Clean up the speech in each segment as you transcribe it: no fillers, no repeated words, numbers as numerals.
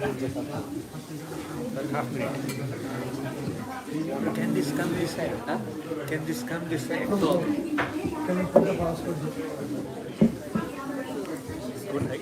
Half minute. Can this come this side? Huh? Can this come this side? Can you put the password? Good night.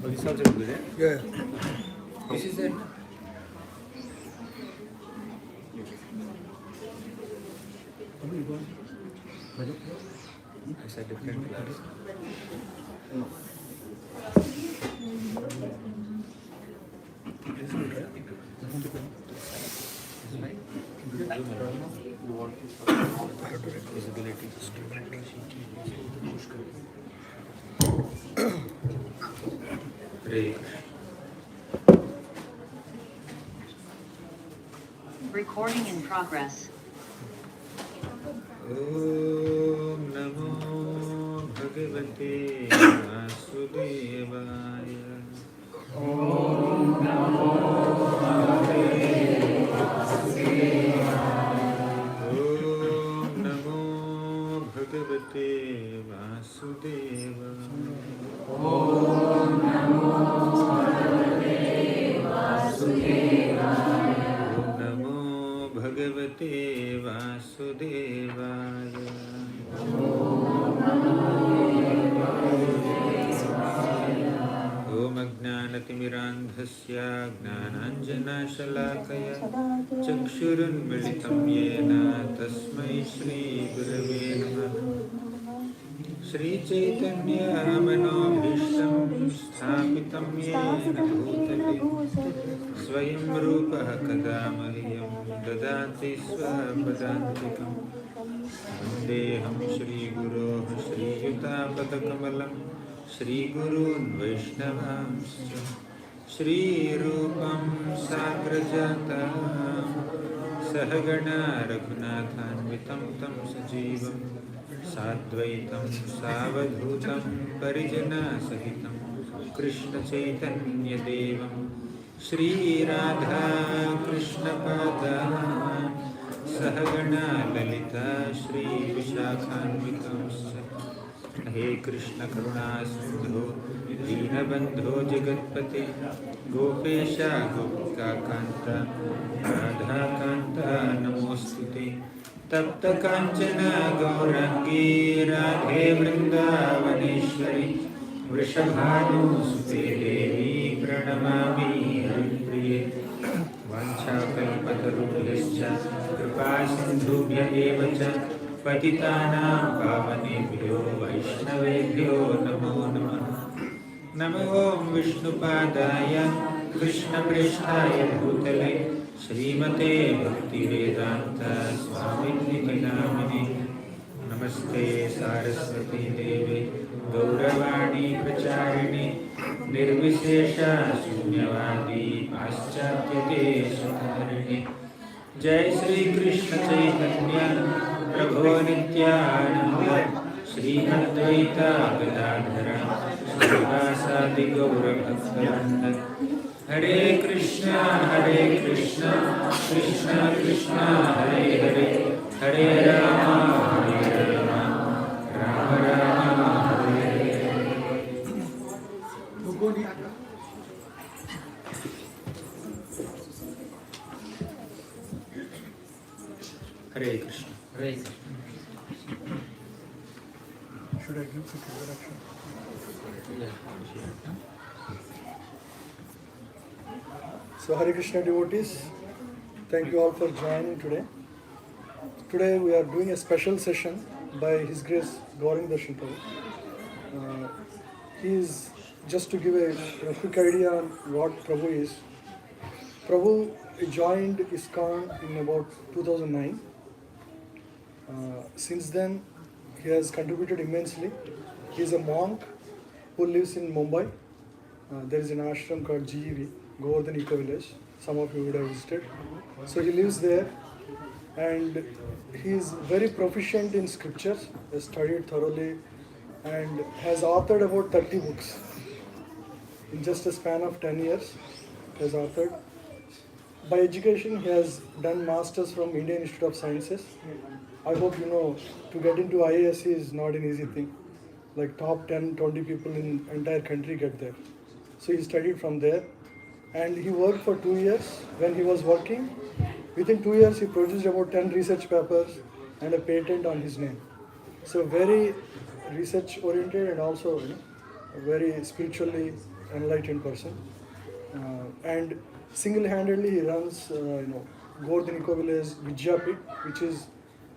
This also good, eh? Yeah. This is it. It's a different class. Visibility. Recording in progress. Om Namo Bhagavate Vasudevaya. Om Namo Bhagavate Vasudevaya. Om Namo Bhagavate Vasudevaya. Om Namo Bhagavate Vasudevaya. Om Namo Bhagavate Vasudevaya. Om Ajnanatimiraandhasya Gnananjanashalakaya Chakshurunmilitam Yena Tasmai Shri Gurave Namaha. Shri Chaitanya Manobhishtam Sthapitam Yena Bhutale Swayam Rupaha Kadamahyam Dadati Swapadantikam Vandeham Shri Guroh Shri Yutapadakamalam Shri Gurun Vaishnavamscha Shri Rupam Sagrajatam Sahagana Raghunathanvitam Tam Sajivam Sadvaitam Savadhutam Parijana Sahitam Krishna Chaitanya Devam Shri Radha Krishna Pada Sahagana Lalita Shri Vishakhanvitam He Krishna Karuna Sindhu Deenabandho Jagatpate Gopesha Gopika Kanta Radha Kanta Namostute Tapta Kanchana Gaurangi Radhe Vrindavaneshwari Vrishabhanu Sute Devi Pranamami Haripriye Vancha Kalpatarubhyascha Kripa Sindhubhya Evacha Patitanam Pavanebhyo Vaishnavebhyo Namo Namaha. Namo Om Vishnupadaya Krishna Presthaya Bhutale Srimate Bhaktivedanta Swami Niti Namine Namaste Saraswati Devi Gauravani Pracharini Nirvishesha Sunyavadi Paschatya Desatarini Jai Shri Krishna Chaitanya Prabhu Nityananda Shri Advaita Gadadhara Srivasadi Gaura Bhaktivinoda Hare Krishna Krishna Krishna Hare Hare Hare Rama Rama Rama Hare Hare. Hare Krishna. Hare Krishna. Should I give quick introduction? So Hare Krishna devotees, thank you all for joining today. Today we are doing a special session by His Grace Gaurang Darshan Prabhu. He is, just to give a quick idea on what Prabhu is. Prabhu joined ISKCON in about 2009 Since then, he has contributed immensely. He is a monk who lives in Mumbai. There is an ashram called GEV, Govardhan Eco Village. Some of you would have visited. So he lives there, and he is very proficient in scriptures, has studied thoroughly, and has authored about 30 books. In just a span of 10 years, he has authored. By education, he has done masters from Indian Institute of Sciences. I hope you know, to get into IAS is not an easy thing. Like top 10, 20 people in entire country get there. So he studied from there, and he worked for 2 years. When he was working, within 2 years he produced about 10 research papers and a patent on his name. So very research oriented and also a very spiritually enlightened person. And single-handedly he runs Govardhan Eco Village Vidyapit, which is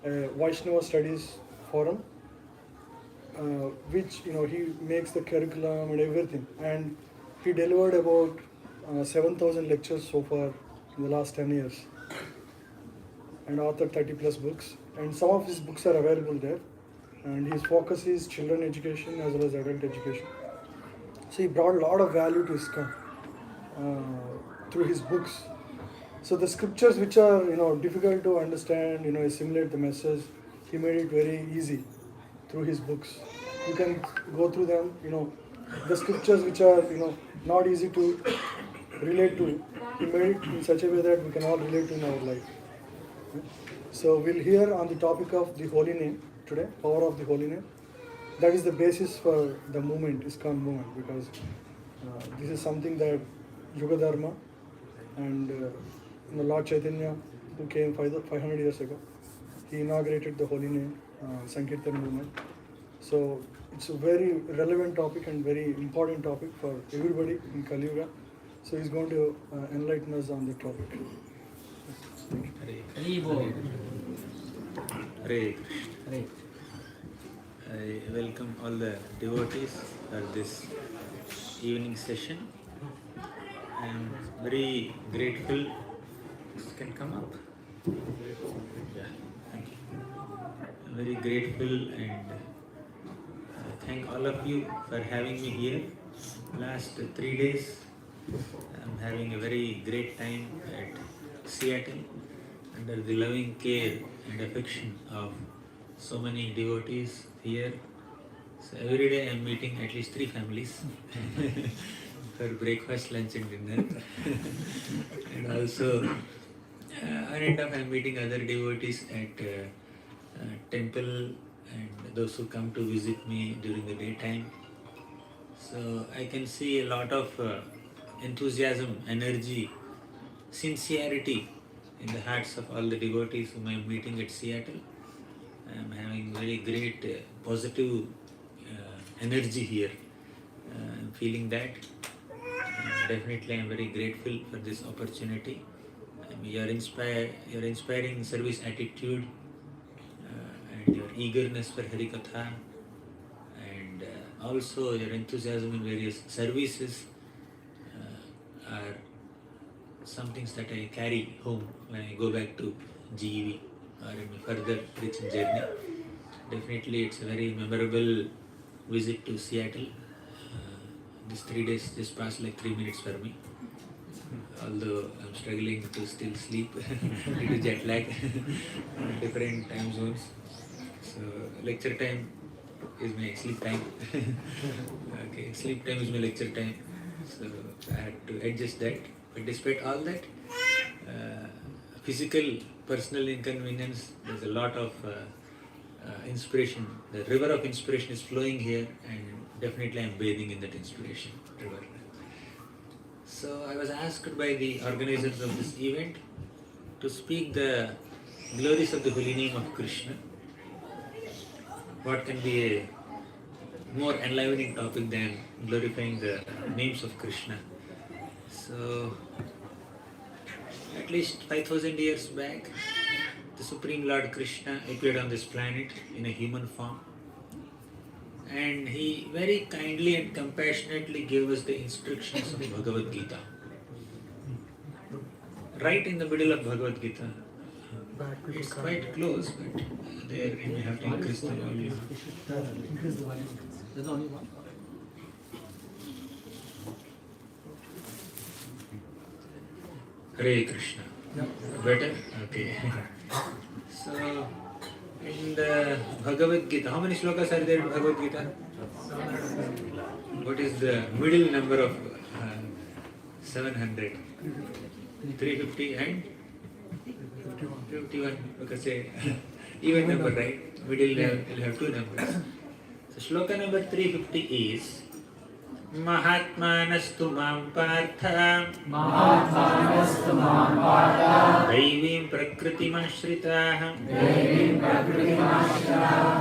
a Vaishnava studies forum, which he makes the curriculum and everything, and he delivered about 7,000 lectures so far in the last 10 years, and authored 30 plus books, and some of his books are available there, and his focus is children education as well as adult education. So he brought a lot of value to ISKCON through his books. So the scriptures which are difficult to understand, assimilate the message, he made it very easy through his books. You can go through them, the scriptures which are not easy to relate to, he made it in such a way that we can all relate to in our life. So we'll hear on the topic of the holy name today, power of the holy name. That is the basis for the movement, ISKCON movement, because this is something that Yuga Dharma and Lord Chaitanya, who came 500 years ago, he inaugurated the holy name, Sankirtan movement. So it's a very relevant topic and very important topic for everybody in Kali Yuga. So he's going to enlighten us on the topic. Hare Krishna. I welcome all the devotees for this evening session. I am very grateful. This can come up. Yeah, thank you. I'm very grateful and thank all of you for having me here. Last 3 days, I'm having a very great time at Seattle under the loving care and affection of so many devotees here. So every day I'm meeting at least 3 families for breakfast, lunch and dinner. And also on end up I'm meeting other devotees at temple and those who come to visit me during the daytime. So I can see a lot of enthusiasm, energy, sincerity in the hearts of all the devotees whom I am meeting at Seattle. I am having very great positive energy here. I am feeling that. Definitely I am very grateful for this opportunity. Your inspiring service attitude and your eagerness for Harikatha and also your enthusiasm in various services are some things that I carry home when I go back to GEV or in my further preaching journey. Definitely it's a very memorable visit to Seattle. These 3 days just passed like 3 minutes for me. Although I'm struggling to still sleep due to jet lag, different time zones. So lecture time is my sleep time. Okay, sleep time is my lecture time. So I had to adjust that. But despite all that, physical, personal inconvenience, there's a lot of inspiration. The river of inspiration is flowing here, and definitely I'm bathing in that inspiration river. So I was asked by the organizers of this event to speak the glories of the holy name of Krishna. What can be a more enlivening topic than glorifying the names of Krishna? So, at least 5,000 years back, the Supreme Lord Krishna appeared on this planet in a human form. And he very kindly and compassionately gave us the instructions of Bhagavad Gita. Right in the middle of Bhagavad Gita, back. People It's can't quite hear. close, but there you may have to increase the volume. Increase the volume. There's only one. Hare Krishna. Better? Okay. So, in the Bhagavad Gita, how many slokas are there in Bhagavad Gita? What is the middle number of 700? 350 and 51. Okay, say even number, right? Middle will have two numbers. So, shloka number 350 is महात्मानस्तु मां पार्थ दैवीं प्रकृतिमाश्रिताः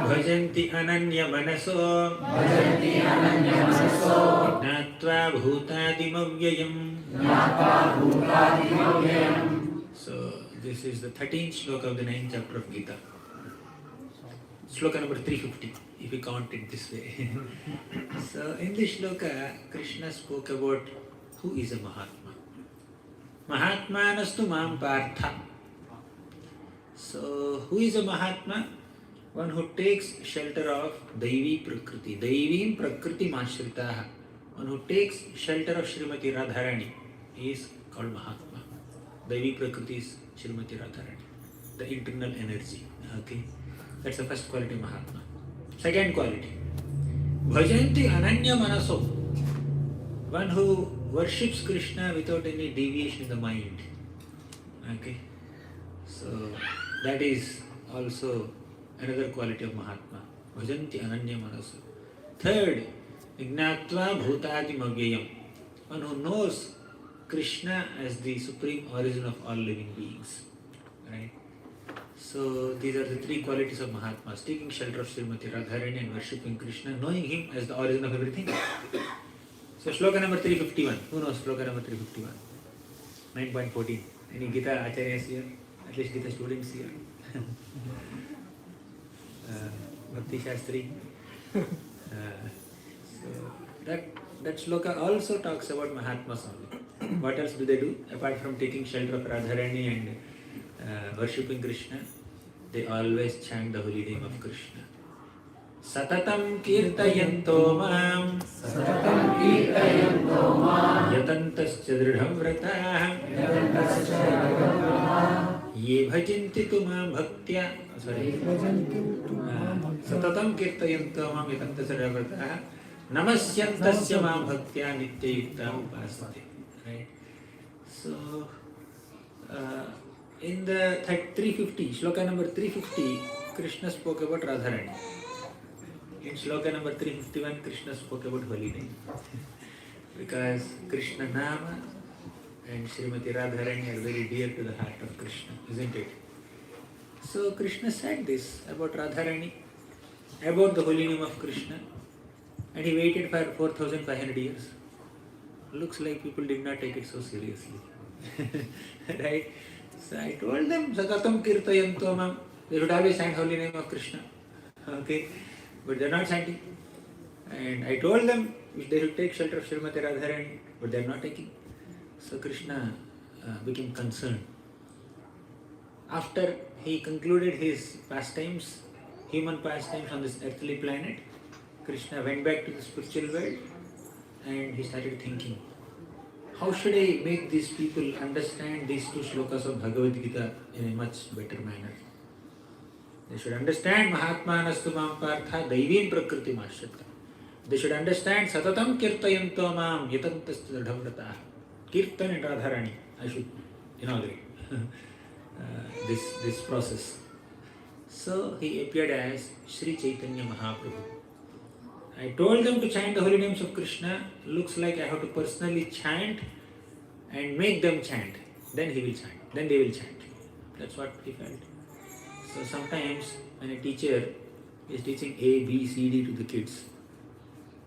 भजन्ति अनन्यमनसो ज्ञात्वा भूतादिमव्ययम्. So this is the 13th shloka of the 9th chapter of Gita. Shloka number 350, if you count it this way. So in this shloka, Krishna spoke about who is a Mahatma. Mahatmanastu mam partha. So who is a Mahatma? One who takes shelter of Daivi Prakriti. Daivim Prakriti Mashritaha. One who takes shelter of Srimati Radharani is called Mahatma. Daivi Prakriti is Srimati Radharani, the internal energy. Okay. That's the first quality of Mahatma. Second quality, Bhajanti Ananya Manaso. One who worships Krishna without any deviation in the mind. Okay. So that is also another quality of Mahatma. Bhajanti Ananya Manaso. Third, Ignatva Bhutadi Mavyayam. One who knows Krishna as the supreme origin of all living beings. Right? So these are the three qualities of Mahatmas: taking shelter of Srimati Radharani and worshipping Krishna, knowing him as the origin of everything. So shloka number 351. Who knows shloka number 351? 9.14. Any Gita Acharyas here? At least Gita students here? Bhakti Shastri. So that shloka also talks about Mahatmas only. What else do they do? Apart from taking shelter of Radharani and worshipping Krishna, they always chant the holy name of Krishna. Satatam kirtayanto mam yatantascha dridham vratah ye bhajanti tu mam bhaktya. Sorry. Satatam kirtayanto mam yatantascha dridham vratah namasyantasya mam bhaktya nityayukta upasate. Right? So, in the 350, shloka number 350, Krishna spoke about Radharani. In shloka number 351, Krishna spoke about holy name. Because Krishna Nama and Srimati Radharani are very dear to the heart of Krishna, isn't it? So Krishna said this about Radharani, about the holy name of Krishna, and he waited for 4,500 years. Looks like people did not take it so seriously. Right? So I told them, Satatam kirtayanto mam. They should always chant holy name of Krishna. Okay? But they are not chanting. And I told them they should take shelter of Srimati Radharani, but they are not taking. So Krishna became concerned. After he concluded his pastimes, human pastimes on this earthly planet, Krishna went back to the spiritual world and he started thinking, how should I make these people understand these two shlokas of Bhagavad Gita in a much better manner? They should understand Mahatmanastu mam partha daivim prakriti mashrita. They should understand Satatam kirtayanto mam yatantascha dridham vratah. Kirtan and Radharani. I should inaugurate this process. So he appeared as Sri Chaitanya Mahaprabhu. I told them to chant the holy names of Krishna. Looks like I have to personally chant and make them chant. Then he will chant. Then they will chant. That's what he felt. So sometimes when a teacher is teaching A, B, C, D to the kids,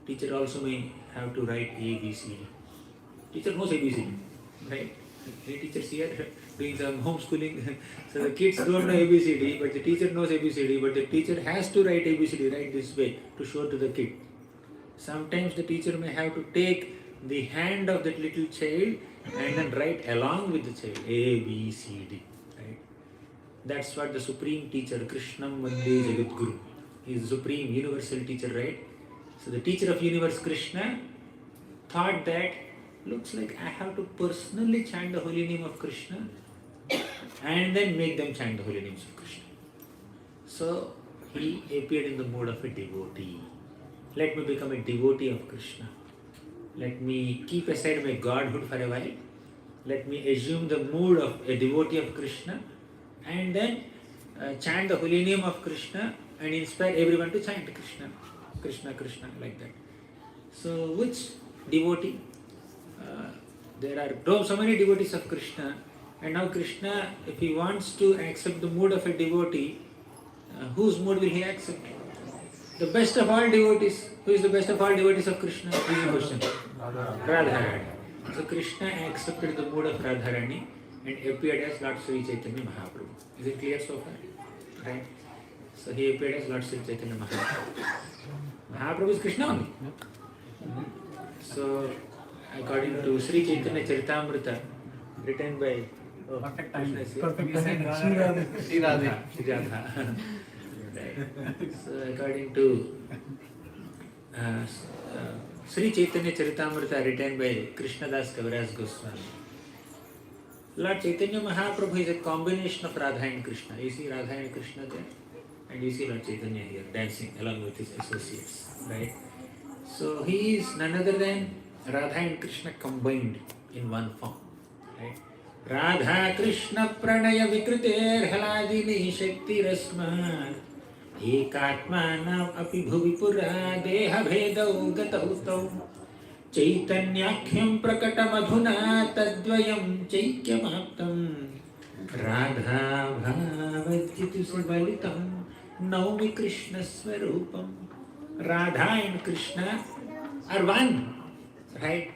teacher also may have to write A, B, C, D. Teacher knows A, B, C, D, right? Many teachers here doing some homeschooling. So the kids don't know A, B, C, D, but the teacher knows A, B, C, D, but the teacher has to write A, B, C, D, right this way to show to the kid. Sometimes the teacher may have to take the hand of that little child and then write along with the child A, B, C, D. Right? That's what the supreme teacher, Krishnam Vande Jagadguru. He is the supreme universal teacher, right? So the teacher of universe, Krishna, thought that looks like I have to personally chant the holy name of Krishna and then make them chant the holy names of Krishna. So he appeared in the mode of a devotee. Let me become a devotee of Krishna. Let me keep aside my godhood for a while. Let me assume the mood of a devotee of Krishna and then chant the holy name of Krishna and inspire everyone to chant Krishna, Krishna, Krishna, like that. So which devotee? There are so many devotees of Krishna, and now Krishna, if he wants to accept the mood of a devotee, whose mood will he accept? The best of all devotees. Who is the best of all devotees of Krishna? Easy question. Radharani. So Krishna accepted the mood of Radharani and appeared as Lord Sri Chaitanya Mahaprabhu. Is it clear so far? Right? So he appeared as Lord Sri Chaitanya Mahaprabhu. Mahaprabhu is Krishna only. So according to Sri Chaitanya Charitamrita, written by perfect time. Perfect. Sri Radha. Right. So according to Sri Chaitanya Charitamrita, written by Krishnadas Kaviraj Goswami, Lord Chaitanya Mahaprabhu is a combination of Radha and Krishna. You see Radha and Krishna there, and you see Lord Chaitanya here dancing along with his associates, right? So he is none other than Radha and Krishna combined in one form, right? Radha Krishna Pranaya Vikriter Haladini Shakti Rasma Ekatmanam Api Bhuvipura Deha Bhedau Gatau Tau Chaitanyakhyam Prakata Madhuna Tadvayam Chaikyamaptam Radha Bhavajitu Subalitam Naumi Krishna Swarupam. Radha and Krishna are one, right?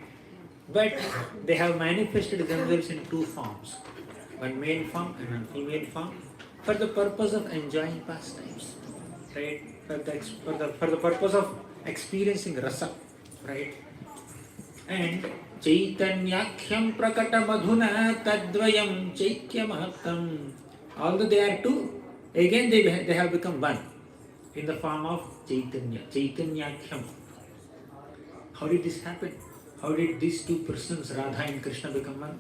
But they have manifested themselves in two forms, one male form and one female form, for the purpose of enjoying pastimes, right? For the purpose of experiencing rasa, right? And Chaitanyakhyam Prakata Madhuna Tadvayam Chaikyamahtam. Although they are two, again they have become one in the form of Chaitanya, Chaitanyakhyam. How did this happen? How did these two persons, Radha and Krishna, become one?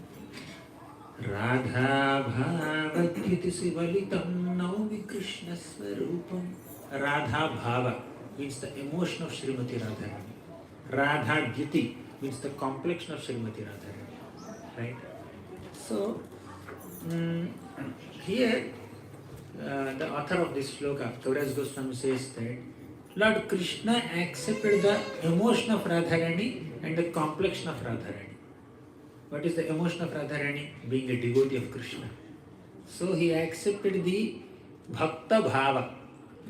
Radha Bhavagyati Sivalitam Naumi Krishna Swarupam. Radha Bhava means the emotion of Srimati Radharani. Radha Gyati means the complexion of Srimati Radharani. Right? So, here the author of this shloka, Kaviraj Goswami, says that Lord Krishna accepted the emotion of Radharani and the complexion of Radharani. What is the emotion of Radharani? Being a devotee of Krishna. So he accepted the Bhakta Bhava,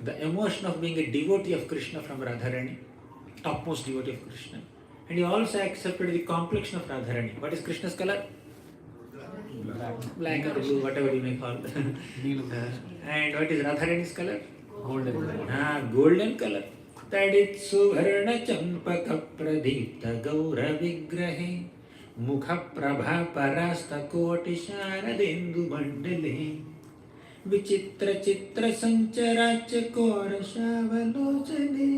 the emotion of being a devotee of Krishna from Radharani, topmost devotee of Krishna. And he also accepted the complexion of Radharani. What is Krishna's color? Black or blue, whatever you may call it. And what is Radharani's color? Golden. Golden color. Tadit Suvarna Champaka Pradipta Gaura Vigrahe Mukha Prabha Parasta Koti Sharadendu Mandale Vichitra Chitra Sanchara Chakora Shavalojane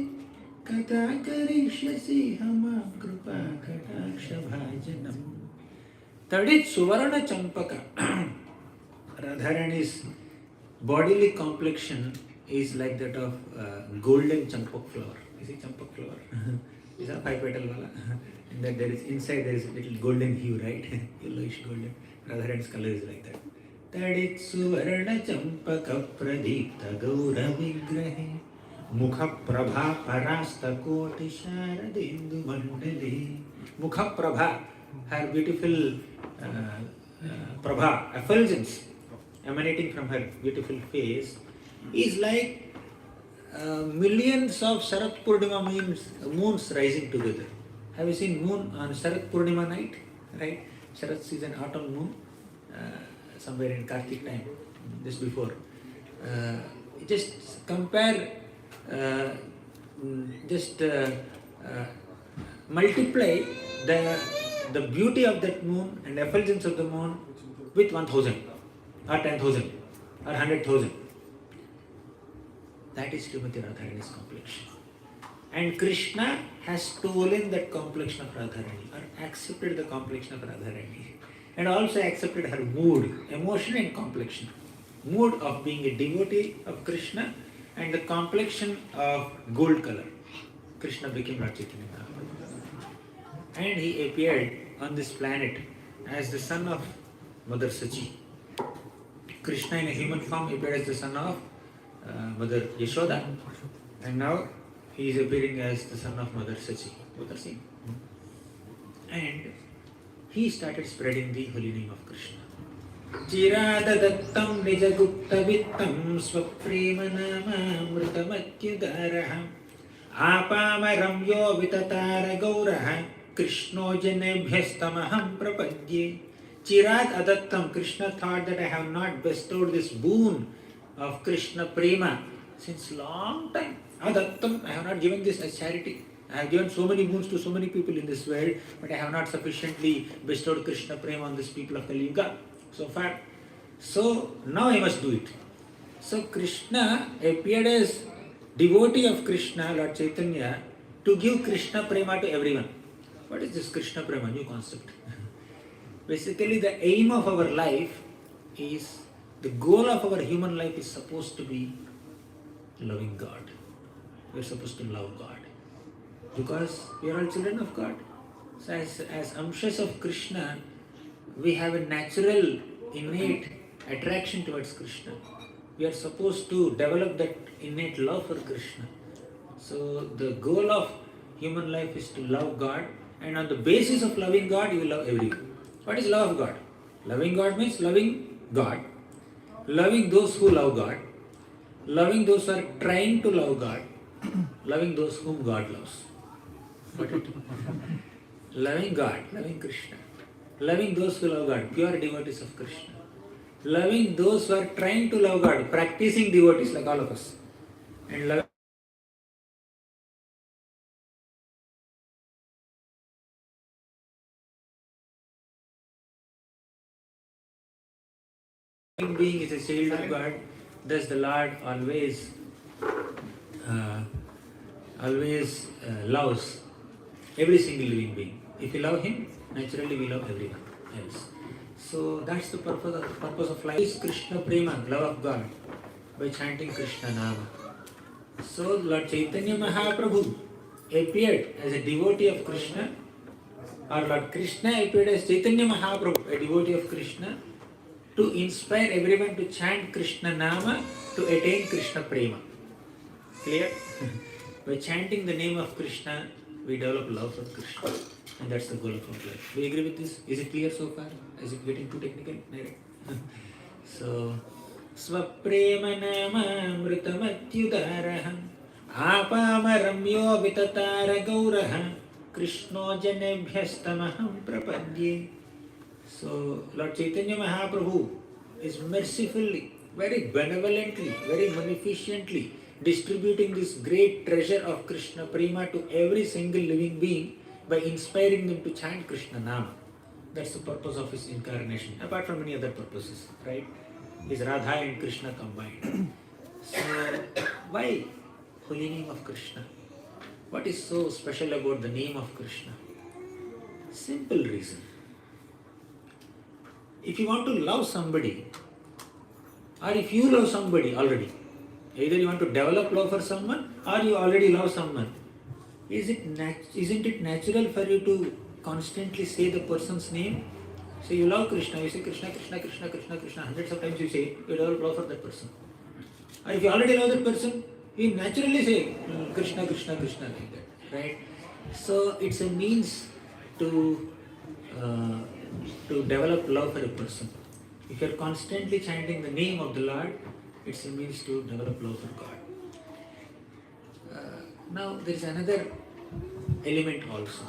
Kata Karishyasi Hama Krupa Kataksha Bhajanam. Tadit Suvarna Champaka. Radharani's bodily complexion is like that of golden champak flower. You see champak flower? These are 5 petal wala. And then there is inside there is a little golden hue, right? Yellowish golden. Radharani's color is like that. Tadit Suvarna Champaka Pradipta Gaura Vigrahe Mukha Prabha Parasta Koti Sharadendu Mandale. Mukha Prabha, her beautiful Prabha, effulgence emanating from her beautiful face, is like millions of Sharat Purnima moons rising together. Have you seen moon on Sharat Purnima night? Right? Sharat season, autumn moon, somewhere in Kartik time, just before. Just compare, multiply the beauty of that moon and effulgence of the moon with 1000 or 10,000. or 100,000. That is Srimati Radharani's complexion. And Krishna has stolen that complexion of Radharani, or accepted the complexion of Radharani, and also accepted her mood, emotion and complexion. Mood of being a devotee of Krishna and the complexion of gold color. Krishna became Lord Chaitanya Mahaprabhu. And he appeared on this planet as the son of Mother Sachi. Krishna in a human form appeared as the son of Mother Yashoda. And now he is appearing as the son of Mother Sachi. Both are same. And he started spreading the holy name of Krishna. Chiradadattam nijaguptavittam swapremanamamritamatyadaraham apamaram yo vitatara gauraha Krishno janebhyastamaham prapadye. Chirad adattam, Krishna thought that I have not bestowed this boon of Krishna prema since long time. Adattam, I have not given this as charity. I have given so many boons to so many people in this world, but I have not sufficiently bestowed Krishna prema on these people of Kali Yuga so far. So now I must do it. So Krishna appeared as devotee of Krishna, Lord Chaitanya, to give Krishna prema to everyone. What is this Krishna prema? New concept. Basically, the aim of our life is, the goal of our human life is supposed to be loving God. We are supposed to love God because we are all children of God. So as amshas of Krishna, we have a natural, innate attraction towards Krishna. We are supposed to develop that innate love for Krishna. So the goal of human life is to love God, and on the basis of loving God, you will love everyone. What is love of God? Loving God means loving God, loving those who love God, loving those who are trying to love God, loving those whom God loves. Got it? Loving God, loving Krishna, loving those who love God, pure devotees of Krishna, loving those who are trying to love God, practicing devotees like all of us, and loving being is a child of God. Thus the Lord always loves every single living being. If we love Him, naturally we love everyone else. So that's the purpose of life. Is Krishna Prema, love of God, by chanting Krishna Nama. So Lord Chaitanya Mahaprabhu appeared as a devotee of Krishna, or Lord Krishna appeared as Chaitanya Mahaprabhu, a devotee of Krishna, to inspire everyone to chant Krishna Nama to attain Krishna Prema. Clear? By chanting the name of Krishna, we develop love for Krishna. And that's the goal of our life. Do you agree with this? Is it clear so far? Is it getting too technical? So, Swaprema Nama Amritamatyudaraham Apamaramyo Vitatara Gauraha Krishno Janebhyastamaham Prapadye. So, Lord Chaitanya Mahaprabhu is mercifully, very benevolently, very munificently distributing this great treasure of Krishna Prema to every single living being by inspiring them to chant Krishna Nama. That's the purpose of his incarnation, apart from many other purposes, right? Is Radha and Krishna combined. So, why holy name of Krishna? What is so special about the name of Krishna? Simple reason. If you want to love somebody, or if you love somebody already, either you want to develop love for someone or you already love someone, isn't it natural for you to constantly say the person's name? So you love Krishna, you say Krishna, Krishna, Krishna, Krishna, Krishna, hundreds of times you say, you develop love for that person. Or if you already love that person, you naturally say Krishna, Krishna, Krishna, like that, right? So it's a means to develop love for a person. If you're constantly chanting the name of the Lord, it's a means to develop love for God. Now there is another element also.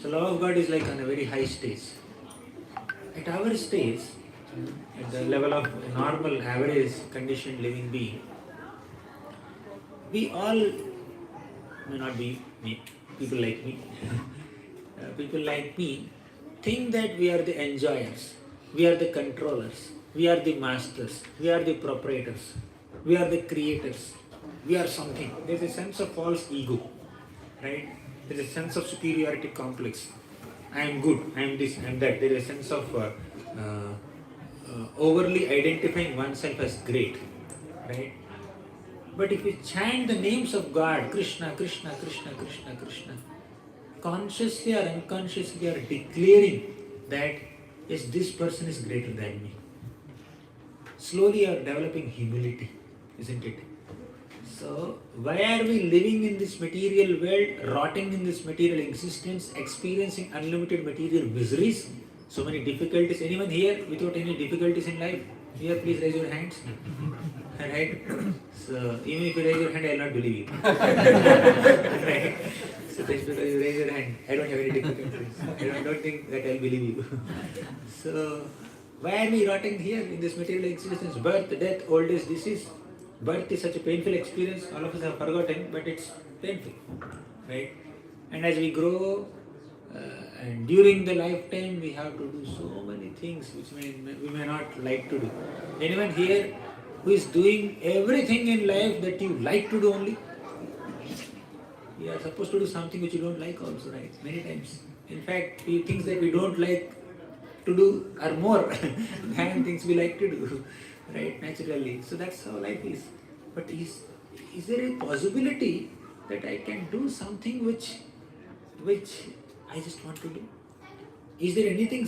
So love of God is like on a very high stage. At our stage, at the level of a normal, average, conditioned living being, we all may not be me, people like me. People like me think that we are the enjoyers, we are the controllers, we are the masters, we are the proprietors, we are the creators, we are something. There's a sense of false ego, right? There's a sense of superiority complex. I am good, I am this, I am that. There is a sense of overly identifying oneself as great, right? But if we chant the names of God, Krishna, Krishna, Krishna, Krishna, Krishna, consciously or unconsciously are declaring that yes, this person is greater than me. Slowly you are developing humility, isn't it? So, why are we living in this material world, rotting in this material existence, experiencing unlimited material miseries, so many difficulties? Anyone here without any difficulties in life? Here, please raise your hands. Right? So, even if you raise your hand, I will not believe you. Right? So, just because you raise your hand, I don't have any difficulties. I don't think that I will believe you. So, why are we rotting here in this material existence? Birth, death, old age, disease. Birth is such a painful experience, all of us have forgotten, but it's painful, right? And as we grow, and during the lifetime, we have to do so many things which we may not like to do. Anyone here who is doing everything in life that you like to do only? We are supposed to do something which you don't like also, right? Many times. In fact, the things that we don't like to do are more than things we like to do, right? Naturally. So that's how life is. But is there a possibility that I can do something which I just want to do? Is there anything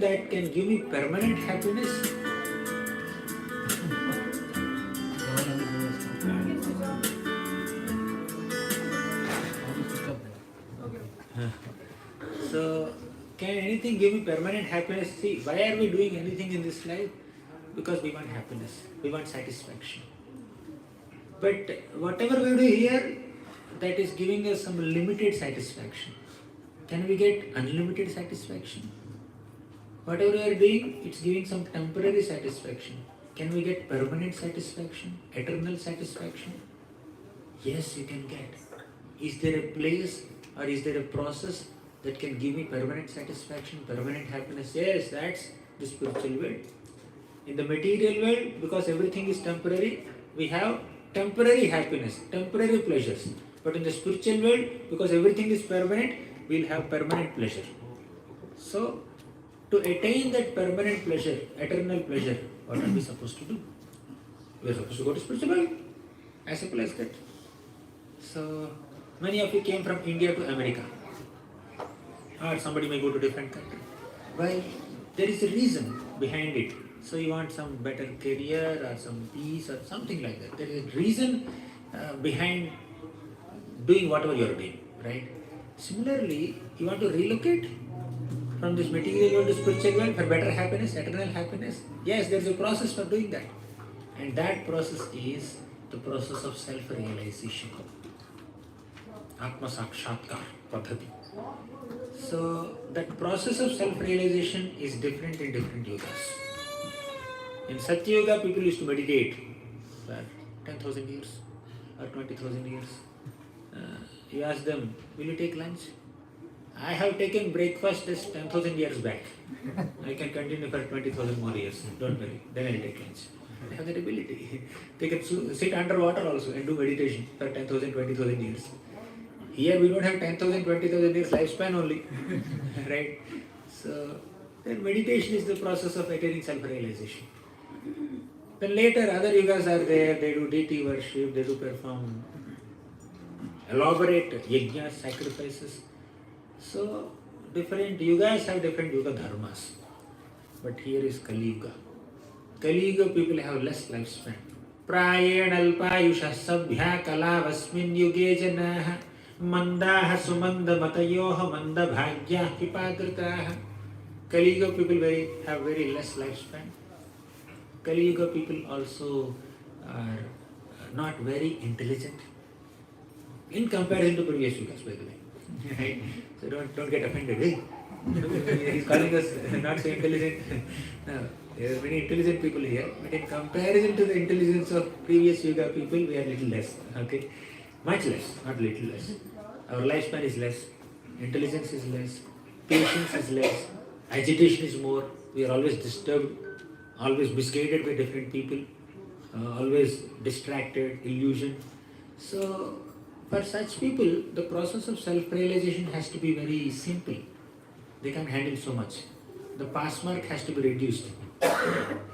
that can give me permanent happiness? So, can anything give me permanent happiness? See, why are we doing anything in this life? Because we want happiness, we want satisfaction. But whatever we do here, that is giving us some limited satisfaction. Can we get unlimited satisfaction? Whatever we are doing, it's giving some temporary satisfaction. Can we get permanent satisfaction, eternal satisfaction? Yes, you can get. Is there a place or is there a process that can give me permanent satisfaction, permanent happiness? Yes, that's the spiritual world. In the material world, because everything is temporary, we have temporary happiness, temporary pleasures. But in the spiritual world, because everything is permanent, we'll have permanent pleasure. So, to attain that permanent pleasure, eternal pleasure, what are we supposed to do? We are supposed to go to spiritual world. As simple as that. So, many of you came from India to America. Or somebody may go to different country. Why? There is a reason behind it. So you want some better career or some peace or something like that. There is a reason behind doing whatever you are doing, right? Similarly, you want to relocate from this material world to spiritual world for better happiness, eternal happiness. Yes, there is a process for doing that. And that process is the process of self-realization. Atma Sakshatkar Padhati. So, that process of self-realization is different in different yogas. In Satya Yoga, people used to meditate for 10,000 years or 20,000 years. You ask them, will you take lunch? I have taken breakfast just 10,000 years back. I can continue for 20,000 more years. Don't worry. Then I will take lunch. They have that ability. They can sit underwater also and do meditation for 10,000, 20,000 years. Here we don't have 10,000, 20,000 years lifespan only. Right? So, then meditation is the process of attaining self-realization. Then later other yugas are there, they do deity worship, they do perform elaborate yajnas, sacrifices. So, different yugas have different yuga dharmas. But here is Kali Yuga. Kali Yuga people have less lifespan. Prayen alpayusha sabhya kalavasmin yuge janaha mandaha sumanda matayoha manda bhagya hipakritaha. Kali Yuga people have very less lifespan. Kali Yuga people also are not very intelligent in comparison to previous yugas, by the way. Right? So don't get offended. Hey? He's calling us not so intelligent. No, there are many intelligent people here, but in comparison to the intelligence of previous yuga people, we are little less. Okay, much less, not little less. Our lifespan is less, intelligence is less, patience is less, agitation is more. we are always disturbed, always misguided by different people, always distracted, illusioned. So, for such people, the process of self-realization has to be very simple. They can't handle so much. The pass mark has to be reduced.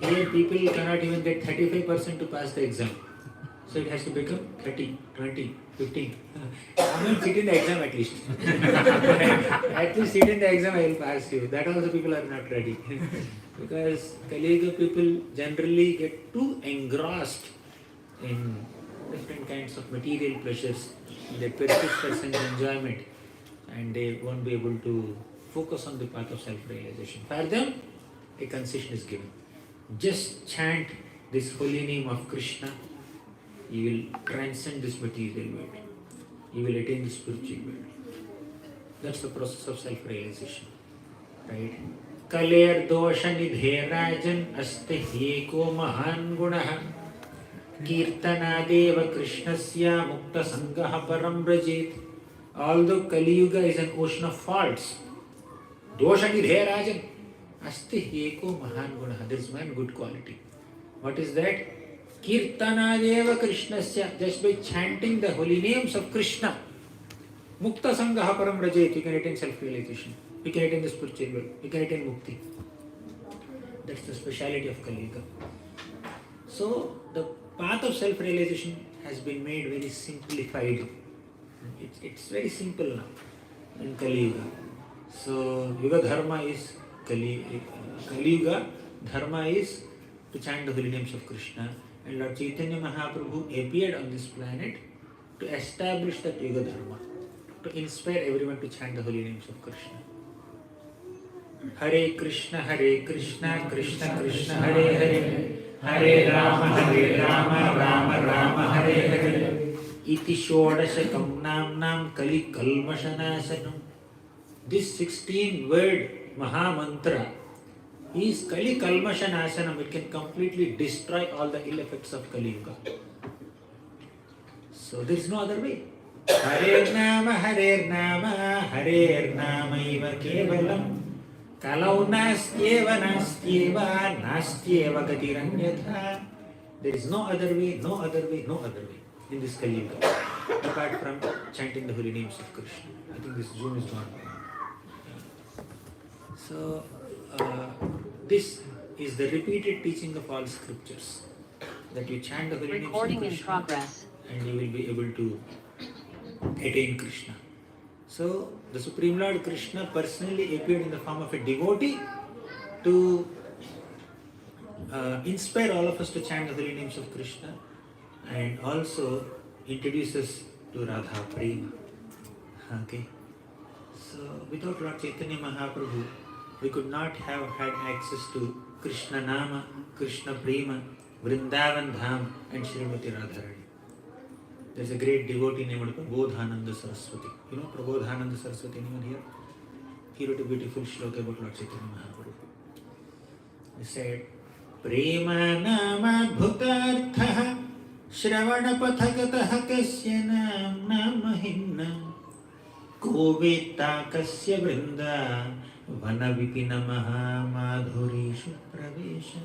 Here, people cannot even get 35% to pass the exam. So it has to become 30, 20, 15. I mean, sit in the exam at least. At least sit in the exam, I will pass you. That also people are not ready. Because Kali Yuga people generally get too engrossed in different kinds of material pleasures. They pursue for sense enjoyment and they won't be able to focus on the path of self-realization. For them, a concession is given. Just chant this holy name of Krishna. You will transcend this material world. You will attain the spiritual world. That's the process of self-realization. Right? Kaler dosha nidhe rajan aste eko mahan gunaha kirtanadeva krishnasya mukta sangaha param brajet. Although Kali Yuga is an ocean of faults, dosha nidhe rajan aste eko mahan gunaha. There is one good quality. What is that? Kirtanadeva Krishnasya, just by chanting the holy names of Krishna, Mukta Sangaha Param Rajet, you can attain self-realization, you can attain the spiritual world, you can attain Mukti. That's the speciality of Kali Yuga. So, the path of self-realization has been made very simplified. It's very simple now in Kali Yuga. So, Yuga Dharma is Kali Yuga Dharma is to chant the holy names of Krishna. And Lord Chaitanya Mahaprabhu appeared on this planet to establish that Yuga Dharma, to inspire everyone to chant the holy names of Krishna. Hare Krishna, Krishna Krishna, Hare Hare, Hare Rama, Rama Rama, Hare Hare. Iti Shodashakam Nam Kali Kalmashanashanam. This 16-word Maha Mantra is Kali Kalmashanashanam. It can completely destroy all the ill effects of Kali Yuga. So there is no other way. Hare Nama, Hare Nama Iva Kevalam. Kalau nastyeva gatiranyatha. There is no other way in this Kali Yuga apart from chanting the holy names of Krishna. I think this Zoom is gone. So, this is the repeated teaching of all scriptures, that you chant the holy names of Recording in Krishna progress. and you will be able to attain Krishna. So, the Supreme Lord Krishna personally appeared in the form of a devotee to inspire all of us to chant the holy names of Krishna and also introduce us to Radha Prema. Okay. So, without Lord Chaitanya Mahaprabhu, we could not have had access to Krishna Nama, Krishna Prema, Vrindavan Dham and Srimati Radharani. There is a great devotee named Prabodhananda Saraswati. You know Prabodhananda Saraswati, anyone here? He wrote a beautiful shloka about Lord Chaitanya Mahaprabhu. He said, Prema Nama Bhutartha Shravana Pathagataha Kasya Nam Mahimna Koveta Kasya Vrinda Vana Vipina Maha Madhurishu Pravesha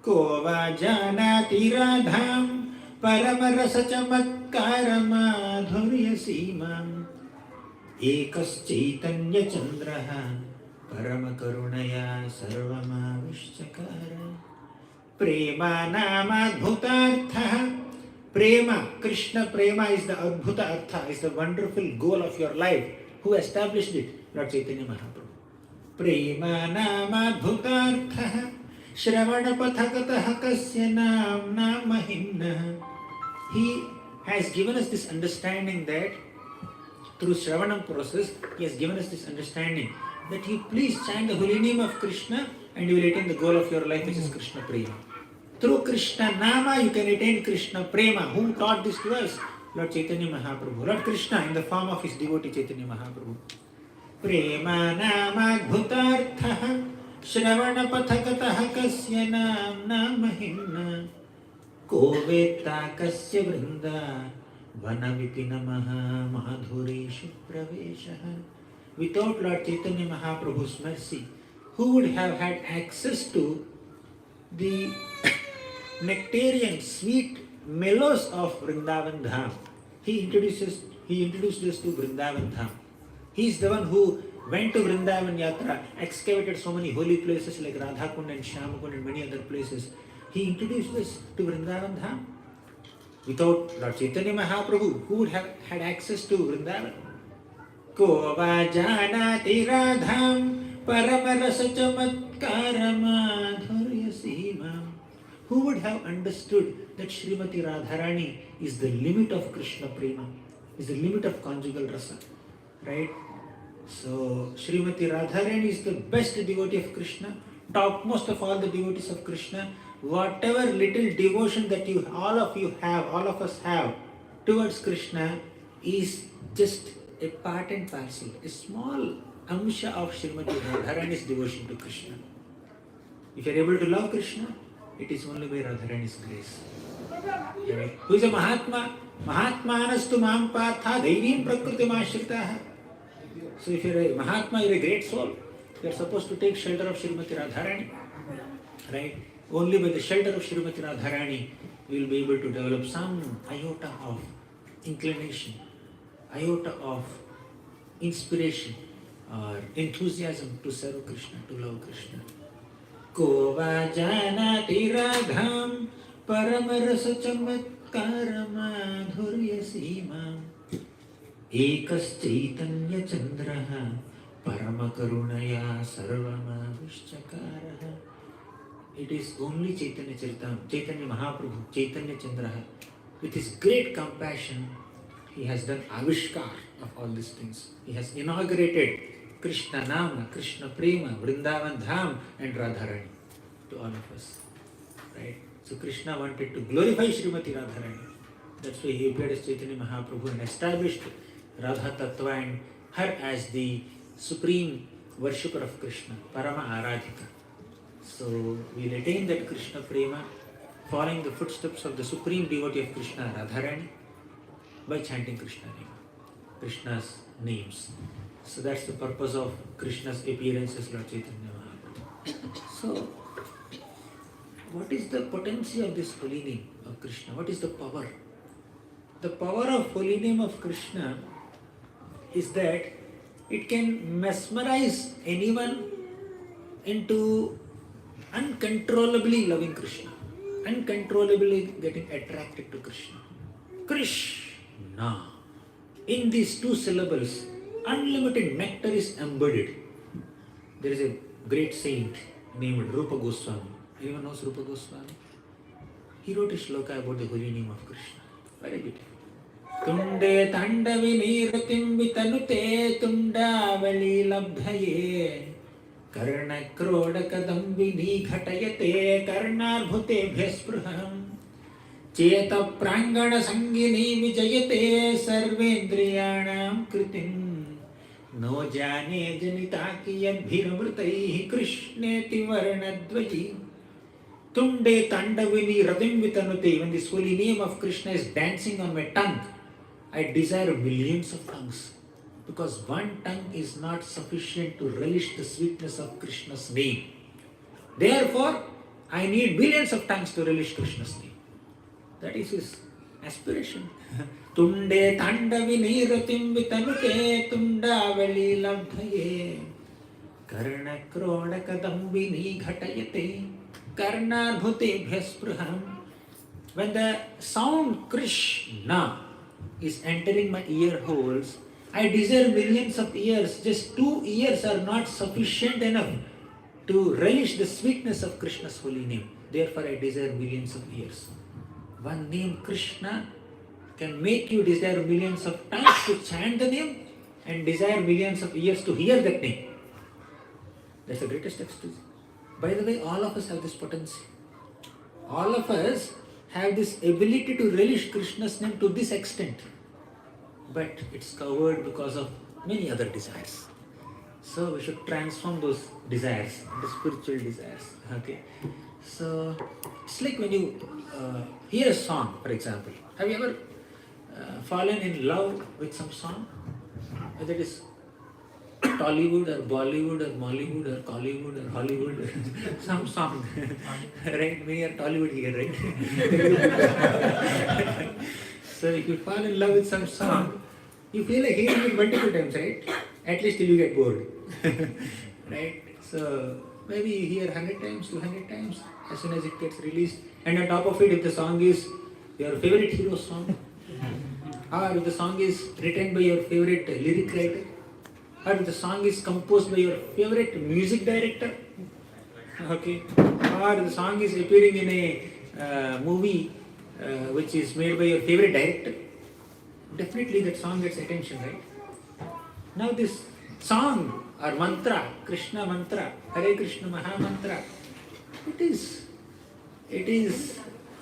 Kova Janati Radham Paramarasa Chamatkara Madhurya Simam Ekas Chaitanya Chandraha Parama Karunaya Sarvama Vishchakara Prema Nama Adbhutartha. Prema, Krishna Prema is the Adbhuta Artha, is the wonderful goal of your life. Who established it? Lord Chaitanya Mahaprabhu. Prema Nama Adbhutartha Shravana Pathagataha Kasya Nam Mahimna. He has given us this understanding that through Shravanam process, he has given us this understanding that you please chant the holy name of Krishna and you will attain the goal of your life, which is Krishna Prema. Through Krishna Nama, you can attain Krishna Prema. Who taught this to us? Lord Chaitanya Mahaprabhu. Lord Krishna in the form of his devotee Chaitanya Mahaprabhu. Prema Nama Adbhutartha Shravana Pathagataha Kasya Nam Mahimna Koveta Kasya Vrinda Vana Vipina Maha Madhurishu Pravesha. Without Lord Chaitanya Mahaprabhu's mercy, who would have had access to the nectarian sweet mellows of Vrindavan Dham. He introduced us to Vrindavan Dham. He is the one who went to Vrindavan Yatra, excavated so many holy places like Radhakund and Shyamakund and many other places. He introduced us to Vrindavan Dham. Without Lord Chaitanya Mahaprabhu, who would have had access to Vrindavan? Ko va janati radham paramarasa chamatkara madhurya simam. Who would have understood that Srimati Radharani is the limit of Krishna Prema, is the limit of conjugal rasa, right? So, Srimati Radharani is the best devotee of Krishna, topmost of all the devotees of Krishna. Whatever little devotion that all of us have towards Krishna is just a part and parcel, a small amsha of Srimati Radharani's devotion to Krishna. If you are able to love Krishna, it is only by Radharani's grace. Right? Who is a Mahatma? Mahatmanastu mam partha dairim prakriti mashritaha. So if you are a Mahatma, you are a great soul. You are supposed to take shelter of Srimati Radharani. Right? Only by the shelter of Srimati Radharani we will be able to develop some iota of inclination, iota of inspiration or enthusiasm to serve Krishna, to love Krishna. Ko va janati radham paramarasa chamatkara madhurya simam ekas chaitanya chandraha paramakarunaya sarvamavischakaraha. It is only Chaitanya Charitam, Chaitanya Mahaprabhu, Chaitanya Chandraha. With his great compassion, he has done avishkar of all these things. He has inaugurated Krishna Nama, Krishna Prema, Vrindavan Dham and Radharani to all of us. Right? So Krishna wanted to glorify Srimati Radharani. That's why he appeared as Chaitanya Mahaprabhu and established Radha Tattva and her as the supreme worshipper of Krishna, Parama Aradhika. So we will attain that Krishna Prema following the footsteps of the supreme devotee of Krishna, Radharani, by chanting Krishna name, Krishna's names. So that's the purpose of Krishna's appearance as Lord Chaitanya Mahaprabhu. So, what is the potency of this holy name of Krishna? What is the power? The power of holy name of Krishna is that it can mesmerize anyone into uncontrollably loving Krishna, uncontrollably getting attracted to Krishna. Krishna. In these two syllables, unlimited nectar is embedded. There is a great saint named Rupa Goswami. Anyone knows Rupa Goswami? He wrote a shloka about the holy name of Krishna. Very beautiful. Tunde tandavi niratim vitanute tundavali labdhaye karna kroda kadambini ghatayate karnarbhute bhyaspruham cheta prangana sangini vijayate sarvendriyanam kritim no jane janita ki yadbhiramrtai krishneti varnadvaji tunde tandavini ratim vitanute. When this holy name of Krishna is dancing on my tongue, I desire millions of tongues, because one tongue is not sufficient to relish the sweetness of Krishna's name. Therefore, I need billions of tongues to relish Krishna's name. That is his aspiration. Tunde tandavi niratim vitanute tundavali labdhaye karna kroda kadambini ghatayate karnarbhute bhyaspruham. When the sound Krishna is entering my ear holes, I desire millions of ears. Just 2 ears are not sufficient enough to relish the sweetness of Krishna's holy name. Therefore, I desire millions of ears. One name Krishna can make you desire millions of tongues to chant the name and desire millions of ears to hear that name. That's the greatest ecstasy. By the way, all of us have this potency. All of us have this ability to relish Krishna's name to this extent. But it's covered because of many other desires. So we should transform those desires into spiritual desires. Okay. So it's like when you hear a song, for example. Have you ever fallen in love with some song? Whether it is Tollywood or Bollywood or Mollywood or Collywood or Hollywood or some song. Right? We are Tollywood here, right? So if you fall in love with some song, you feel like hearing it multiple times, right? At least till you get bored. Right? So maybe you hear 100 times, 200 times as soon as it gets released. And on top of it, if the song is your favorite hero song, or if the song is written by your favorite lyric writer, or if the song is composed by your favorite music director, okay, or the song is appearing in a movie which is made by your favorite director, definitely that song gets attention, right? Now this song or mantra, Krishna mantra, Hare Krishna Maha Mantra, it is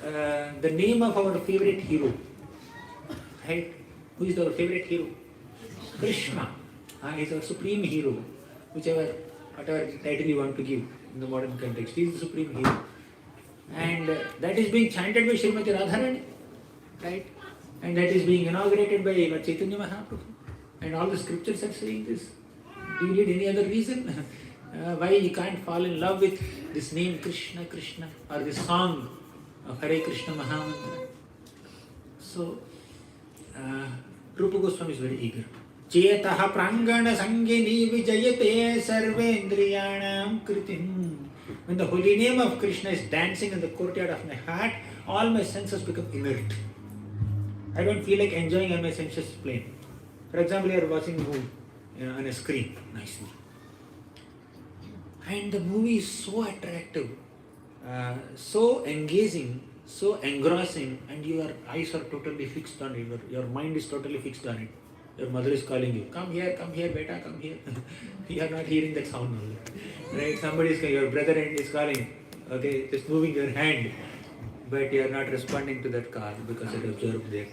the name of our favorite hero, right? Who is our favorite hero? Krishna. He is our supreme hero, whatever title you want to give in the modern context. He is the supreme hero. And that is being chanted by Srimati Radharani, right? And that is being inaugurated by Lord Chaitanya Mahaprabhu. And all the scriptures are saying this. Do you need any other reason why you can't fall in love with this name Krishna, Krishna, or this song of Hare Krishna Mahamantra? So, Rupa Goswami is very eager. Chetah prangana sangini vijayate sarvendriyanam kritim. When the holy name of Krishna is dancing in the courtyard of my heart, all my senses become inert. I don't feel like enjoying on my senses plane. For example, you are watching a movie on a screen nicely. And the movie is so attractive, so engaging, so engrossing, and your eyes are totally fixed on it, your mind is totally fixed on it. Your mother is calling you, come here, beta, come here. You are not hearing that sound only. Right? Somebody is calling, your brother is calling, okay, just moving your hand, but you are not responding to that call because it is observed there.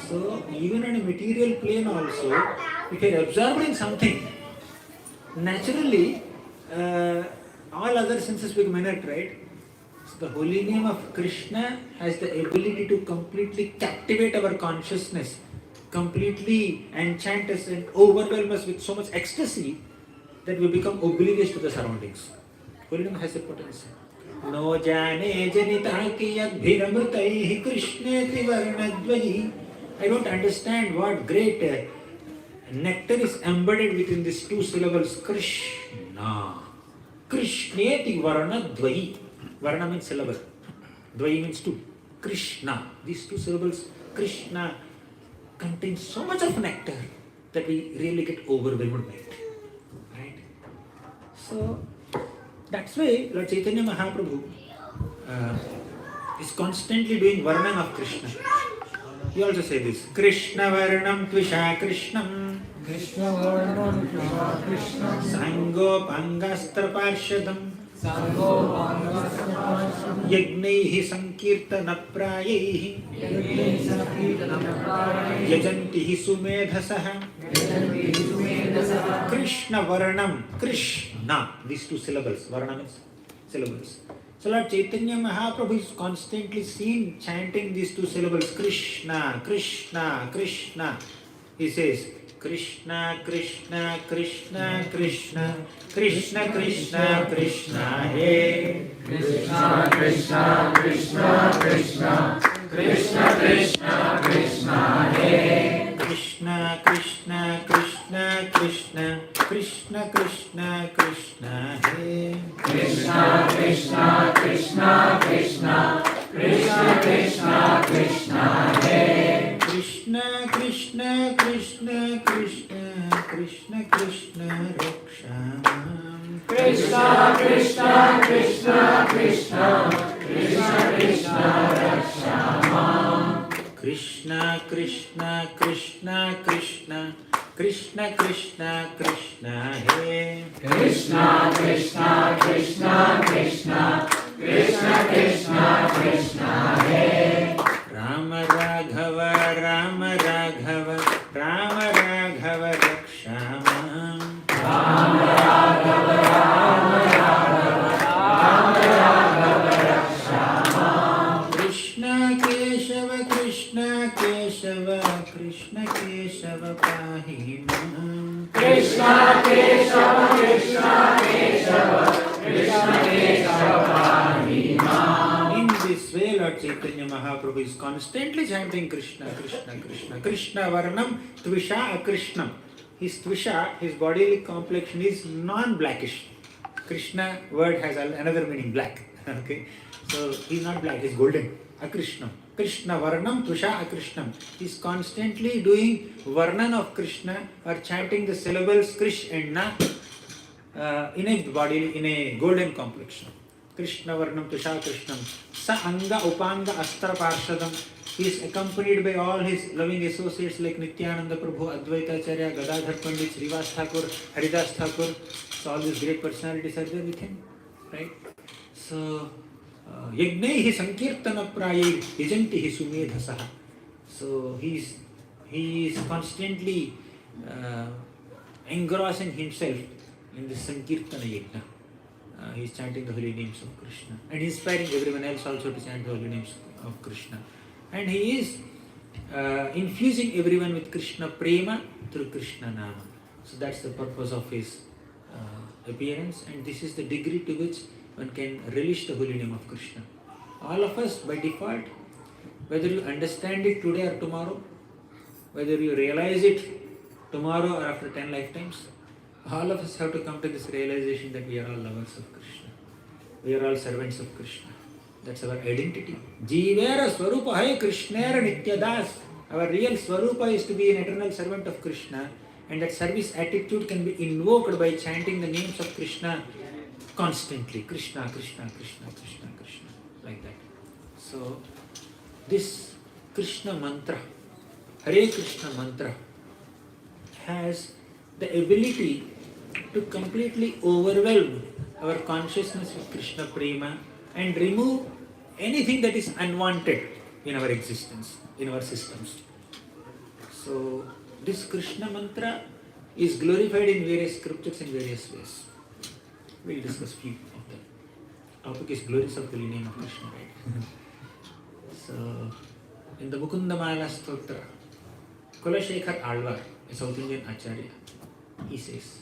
So, even on a material plane also, if you are observing something, naturally, all other senses become inert, right? So, the holy name of Krishna has the ability to completely captivate our consciousness, completely enchant us and overwhelm us with so much ecstasy that we become oblivious to the surroundings. Holy name has a potential. No jane janita ki yadbhiramritaihi krishneti varnadvayi. I don't understand what great nectar is embedded within these two syllables, Krishna. Krishneti varnadvayi. Varna means syllable. Dvayi means two. Krishna. These two syllables, Krishna, contains so much of nectar that we really get overwhelmed by it. Right? So, that's why Lord Chaitanya Mahaprabhu is constantly doing Varnam of Krishna. He also says this, Krishna Varnam Tvisha Krishnam Krishna Varnam Krishna Krishna Sango Pangastra Parshadam Sango Pangastra Yagnaihi Sankirtana Prayaihi Yajantihi Sumedhasaha Krishna Varnam, Krishna, these two syllables, Varna means syllables. So Lord Chaitanya Mahaprabhu is constantly seen chanting these two syllables, Krishna, Krishna, Krishna. He says, Krishna, Krishna, Krishna, Krishna, Krishna, Krishna, Krishna, Hey. Krishna, Krishna, Krishna, Krishna, Krishna, Krishna, Krishna, Hey. Krishna, Krishna, Krishna, Krishna, Krishna, Krishna, Krishna, Hey. Krishna, Krishna, Krishna, Krishna, Krishna, Krishna, Krishna, Hey. Krishna, Krishna, Krishna, Krishna, Krishna, Krishna, Rakshamam. Krishna, Krishna, Krishna, Krishna, Krishna, Krishna, Rakshamam. Krishna, Krishna, Krishna, Krishna, Krishna, Krishna, Krishna, Hey. Krishna, Krishna, Krishna, Krishna, Krishna, Krishna, Krishna, Hey. Rama Raghava, Rama Raghava, Rama Raghava, Rakshamam. Rama Raghava, Rama Raghava, Rama Raghava, Rakshamam. Krishna Keshava, Krishna Keshava, Krishna Keshava pahi mam. Krishna Keshava, Krishna Keshava, Krishna Keshava pahi mam. In this way, Lord Chaitanya Mahaprabhu is constantly chanting Krishna, Krishna, Krishna. Krishna Varnam Tvisha Akrishnam. His Tvisha, his bodily complexion is non-blackish. Krishna word has another meaning, black. Okay, so he's not black, he's golden. Akrishnam. Krishna Varnam Tvisha Akrishnam. He's constantly doing Varnan of Krishna or chanting the syllables Krish and Na in a body, in a golden complexion. Krishna Varnam Tvisha Krishnam. Sa Anga Upanga Astra Parshadam. He is accompanied by all his loving associates like Nityananda Prabhu, Advaita Acharya, Gadadhar Pandit, Srivas Thakur, Haridas Thakur. So all these great personalities are there with him, right? So Yagnaihi Sankirtana Prayir Yajantihi Sumedhasaha. So he is constantly engrossing himself in the Sankirtana Yajna. He is chanting the holy names of Krishna and inspiring everyone else also to chant the holy names of Krishna. And he is infusing everyone with Krishna Prema through Krishna Nama. So that's the purpose of his appearance, and this is the degree to which one can relish the holy name of Krishna. All of us by default, whether you understand it today or tomorrow, whether you realize it tomorrow or after 10 lifetimes, all of us have to come to this realization that we are all lovers of Krishna. We are all servants of Krishna. That's our identity. Jivera Swarupa hai Krishnera Nityadas. Our real Swarupa is to be an eternal servant of Krishna, and that service attitude can be invoked by chanting the names of Krishna constantly. Krishna, Krishna, Krishna, Krishna, Krishna. Like that. So, this Krishna mantra, Hare Krishna mantra, has the ability to completely overwhelm our consciousness with Krishna Prema and remove anything that is unwanted in our existence, in our systems. So, this Krishna mantra is glorified in various scriptures in various ways. We'll discuss few of them. Topic is glories of the name of Krishna, right? So, in the Mukundamala Stotra, Kulashekar Alvar, a South Indian Acharya, he says,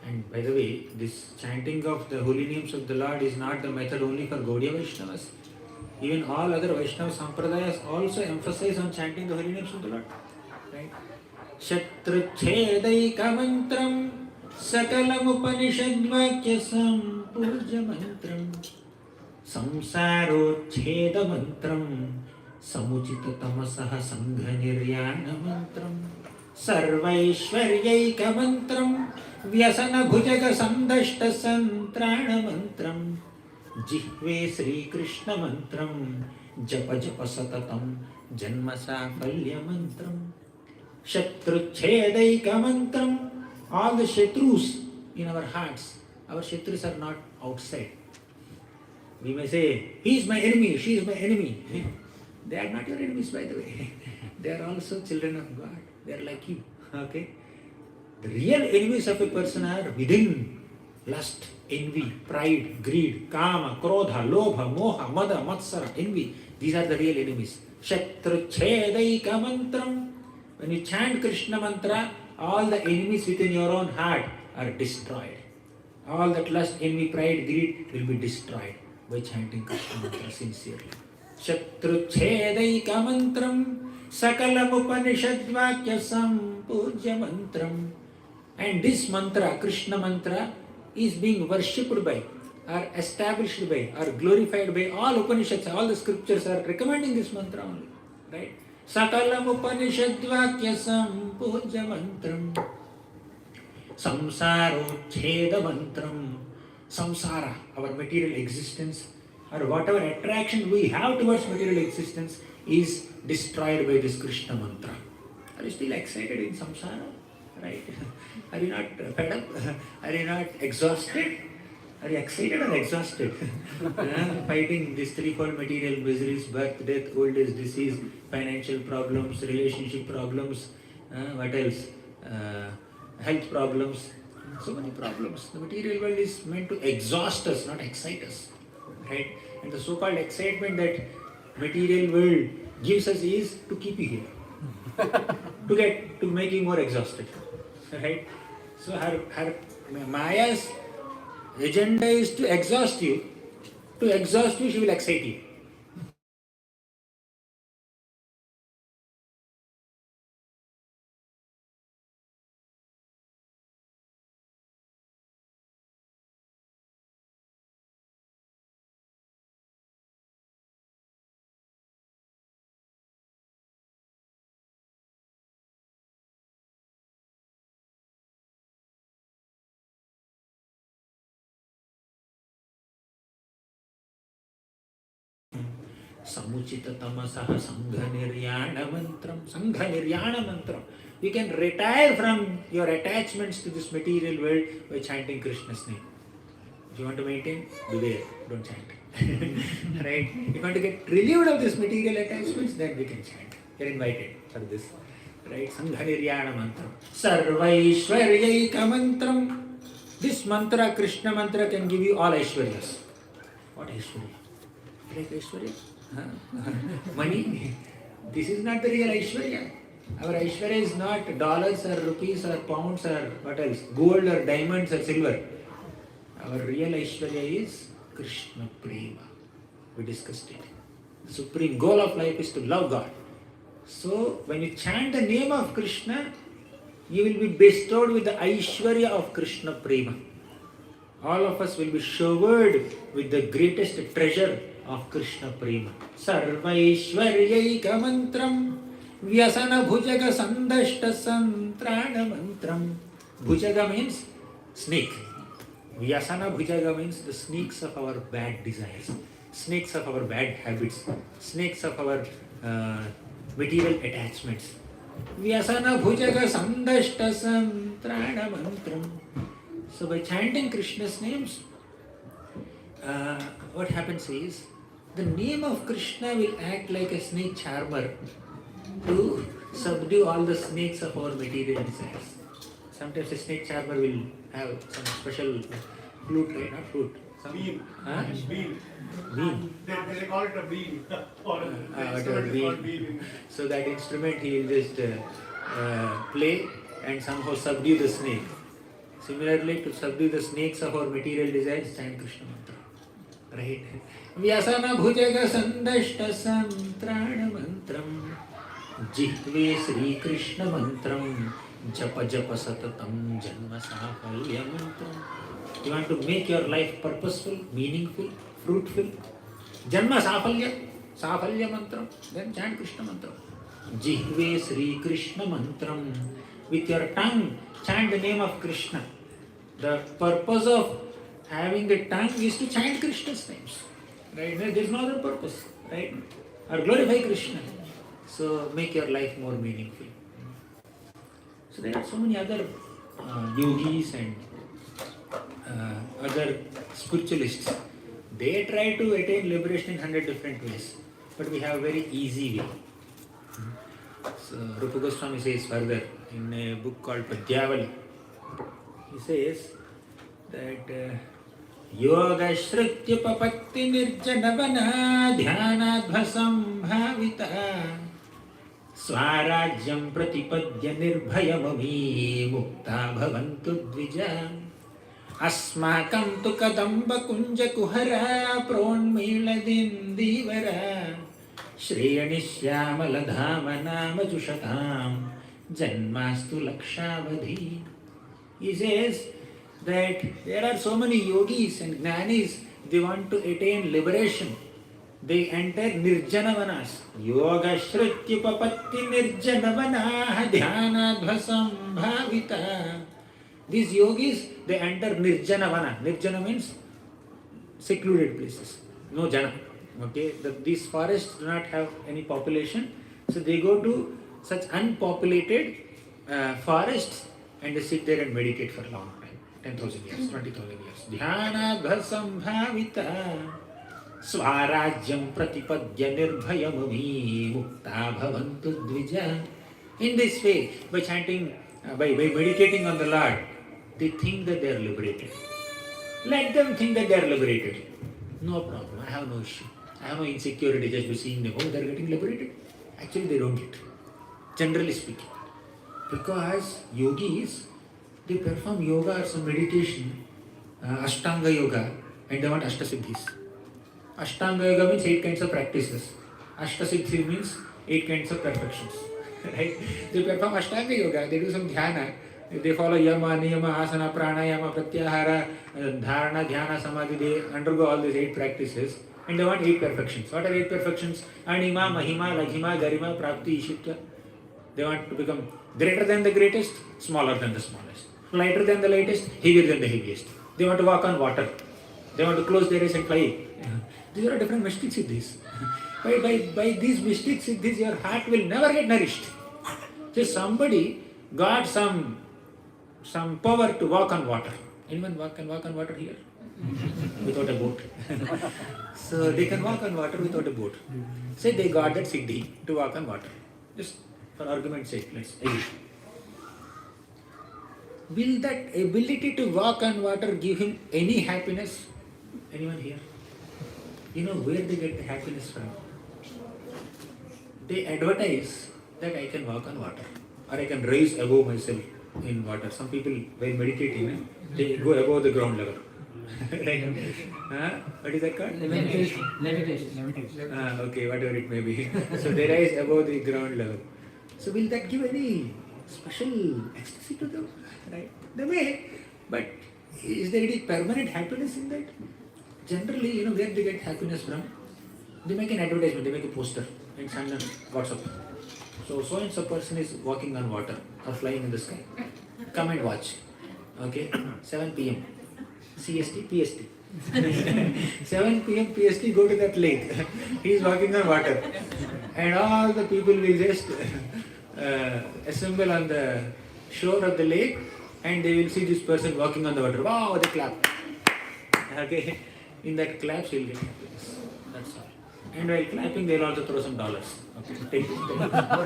and by the way, this chanting of the holy names of the Lord is not the method only for Gaudiya Vaishnavas. Even all other Vaishnava Sampradayas also emphasize on chanting the holy names of the Lord. Right? Shatruchedai Kamantram Sakalam Upanishadvakya Sampurja Mantram Samsaro Cheda Mantram Samuchita Tamasaha Sangha Niryana Mantram Sarvaishwaryai Kamantram Vyasana Bhujaka Sandashta Santrana Mantram Jihve Sri Krishna Mantram Japa Japa Satatam Janmasa Palya Mantram Shatruchedai Kamantram. All the Shatrus in our hearts, our Shatrus are not outside. We may say, he is my enemy, she is my enemy. They are not your enemies, by the way. They are also children of God. They are like you. Okay? The real enemies of a person are within: lust, envy, pride, greed, kama, krodha, lobha, moha, mada, matsara, envy. These are the real enemies. Shatruchedai Kamantram. When you chant Krishna mantra, all the enemies within your own heart are destroyed. All that lust, envy, pride, greed will be destroyed by chanting Krishna mantra sincerely. Shatruchedai Kamantram Sakalam Upanishadvakya Sampurja Mantram. And this mantra, Krishna mantra, is being worshipped by, or established by, or glorified by all Upanishads. All the scriptures are recommending this mantra only. Right? Sakalam Upanishadvakya Sampurja Mantram Samsaro Cheda Mantram. Samsara, our material existence, or whatever attraction we have towards material existence, is destroyed by this Krishna mantra. Are you still excited in samsara? Right? Are you not fed up? Are you not exhausted? Are you excited or exhausted? Fighting these threefold material miseries: birth, death, old age, disease, financial problems, relationship problems, what else? Health problems, so many problems. The material world is meant to exhaust us, not excite us. Right? And the so-called excitement that material world gives us is to keep you here. to make you more exhausted. Right? So her Maya's agenda is to exhaust you. To exhaust you, she will excite you. Samuchita tamasaha sangha niryana mantram. Sangha niryana mantram. You can retire from your attachments to this material world by chanting Krishna's name. If you want to maintain, beware, don't chant. Right? If you want to get relieved of this material attachments, then we can chant. You're invited for this. Right? Sangha niryana mantram. Sarvaishwaryaika mantram. This mantra, Krishna mantra, can give you all Aishwaryas. What Aishwarya? Like Aishwarya? Money? This is not the real Aishwarya. Our Aishwarya is not dollars or rupees or pounds or what else, gold or diamonds or silver. Our real Aishwarya is Krishna Prema. We discussed it. The supreme goal of life is to love God. So when you chant the name of Krishna, you will be bestowed with the Aishwarya of Krishna Prema. All of us will be showered with the greatest treasure of Krishna Prema. Sarvaishwaryaika mantram vyasana bhujaga sandashta santrana mantram. Bhujaga means snake. Vyasana bhujaga means the snakes of our bad desires, snakes of our bad habits, snakes of our material attachments. Vyasana bhujaga sandashta santrana mantram. So by chanting Krishna's names, what happens is, the name of Krishna will act like a snake charmer to subdue all the snakes of our material desires. Sometimes a snake charmer will have some special flute, right? Not flute. Some, beam. Huh? Beam. Beam. They call it a beam. Or Whatever beam. So that instrument he will just play and somehow subdue the snake. Similarly, to subdue the snakes of our material desires, chant Krishna mantra. Right? Vyasana bhujaga sandashta santrana mantram jitve Sri Krishna mantram japa japa satatam janma safalya mantram. You want to make your life purposeful, meaningful, fruitful? Janma safalya mantram. Then chant Krishna mantra. Jitve Sri Krishna mantram. With your tongue, chant the name of Krishna. The purpose of having a tongue is to chant Krishna's names. Right? There is no other purpose. Right? Or glorify Krishna. So make your life more meaningful. So there are so many other yogis and other spiritualists. They try to attain liberation in 100 different ways. But we have a very easy way. So Rupa Goswami says further in a book called Padyavali. He says that Yoga Shritya Papatti Nirjanavana Dhyanadbhasam Bhavita Swarajyam Pratipadya Nirbhayamami Mukta Bhavantu Dvija Asmakam Tu Kadamba Kunja Kuhara Pronmiladin Divara Shreyanishyamala Nama Jushatam Janmastu Lakshavadhi. He says that there are so many yogis and jnanis, they want to attain liberation. They enter nirjanavanas. Yoga shritya papatti nirjanavana dhyanadvasam bhavita. These yogis, they enter nirjanavana. Nirjana means secluded places. No jana. Okay, these forests do not have any population. So they go to such unpopulated forests and they sit there and meditate for a long time. 10,000 years, 20,000 years. Dhyana bhasam bhavita swarajyam pratipadya nirbhayamami mukta bhavantu dvija. In this way, by chanting, by meditating on the Lord, they think that they are liberated. Let them think that they are liberated. No problem, I have no issue. I have no insecurity just by seeing them. Oh, they are getting liberated. Actually, they don't get. generally speaking. Because yogis, they perform yoga or some meditation, Ashtanga yoga, and they want Ashtasiddhis. Ashtanga yoga means 8 kinds of practices. Ashtasiddhi means 8 kinds of perfections. Right? They perform Ashtanga yoga, they do some dhyana, they follow yama, niyama, asana, pranayama, pratyahara, dharana, dhyana, samadhi, they undergo all these 8 practices and they want 8 perfections. What are 8 perfections? Anima, mahima, laghima, garima, prapti, ishitva. They want to become greater than the greatest, smaller than the smallest, lighter than the lightest, heavier than the heaviest. They want to walk on water. They want to close their eyes and fly. These are different mystic siddhis. By these mystic siddhis, your heart will never get nourished. Just somebody got some power to walk on water. Anyone can walk on water here? Without a boat. So they can walk on water without a boat. Say they got that siddhi to walk on water. Just for argument's sake, let's agree. Will that ability to walk on water give him any happiness? Anyone here? You know where they get the happiness from? They advertise that I can walk on water or I can rise above myself in water. Some people, while meditating, they go above the ground level. Right? What is that called? Levitation. Okay, whatever it may be. So they rise above the ground level. So will that give any special ecstasy to them? Right? They may, but is there any permanent happiness in that? Generally, where they get happiness from? They make an advertisement, they make a poster and send on WhatsApp. So and so person is walking on water or flying in the sky. Come and watch. Okay, 7 p.m. CST, PST. 7 p.m. PST, go to that lake. He is walking on water. And all the people will just assemble on the shore of the lake and they will see this person walking on the water. Wow, they clap. Okay, in that clap, he'll get happiness. That's all. And while clapping, they'll also throw some dollars. Okay, take it.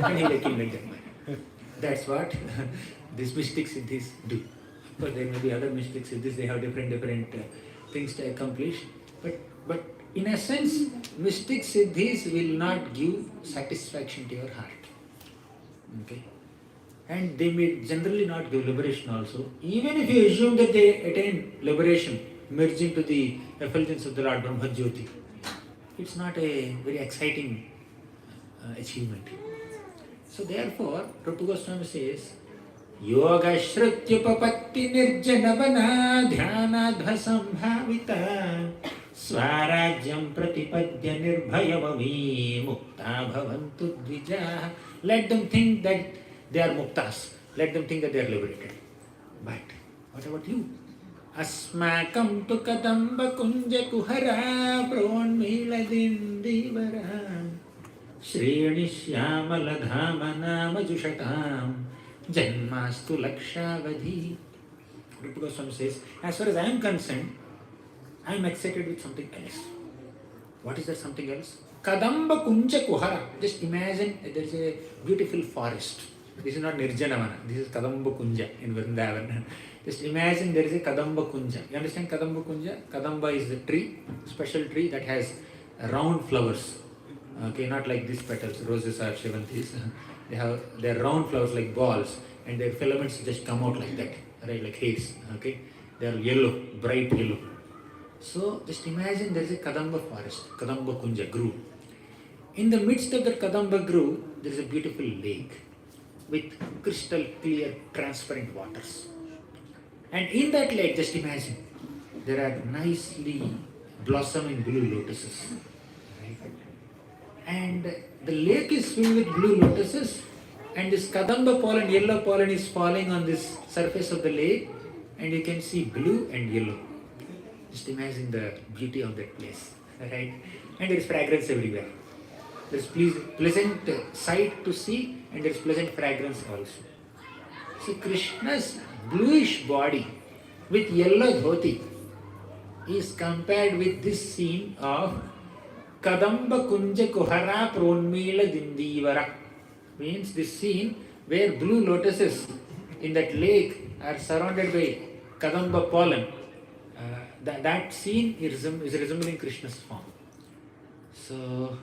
And he'll accumulate that money. That's what these mystic siddhis do. But there may be other mystic siddhis, they have different things to accomplish. But in a sense, mystic siddhis will not give satisfaction to your heart. Okay? And they may generally not give liberation also. Even if you assume that they attain liberation, merge into the effulgence of the Lord Brahma Jyoti, it's not a very exciting achievement. So therefore, Rupa Goswami says, Yoga Shrutyupapatti Nirjanavana Dhyanadha Sambhavita Swarajyam Pratipadya Nirbhayavami Mukta Bhavantu Dvija. Let them think that they are muktas. Let them think that they are liberated. But what about you? Asmakam tu kadamba kunja kuhara pronmila dindivara Srini Shyamala Dhama Jushatam Janmastu Lakshavadhi. Rupa Goswami says, as far as I am concerned, I am excited with something else. What is that something else? Kadamba Kunja Kuhara. Just imagine there is a beautiful forest. This is not Nirjanavana. This is Kadamba Kunja in Vrindavan. Just imagine there is a Kadamba Kunja. You understand Kadamba Kunja? Kadamba is the tree, special tree that has round flowers. Okay, not like these petals, roses or shevantis. They have their round flowers like balls and their filaments just come out like that, right, like hairs. Okay, they are yellow, bright yellow. So just imagine there is a Kadamba forest, Kadamba Kunja grove. In the midst of the Kadamba grove, there is a beautiful lake with crystal clear, transparent waters. And in that lake, just imagine, there are nicely blossoming blue lotuses. Right? And the lake is filled with blue lotuses, and this Kadamba pollen, yellow pollen is falling on this surface of the lake, and you can see blue and yellow. Just imagine the beauty of that place. Right? And there is fragrance everywhere. There is pleasant sight to see, and there is pleasant fragrance also. So Krishna's bluish body with yellow dhoti is compared with this scene of Kadamba Kunja Kuhara Pronmila Dindivara. Means this scene where blue lotuses in that lake are surrounded by Kadamba pollen. That scene is resembling Krishna's form. So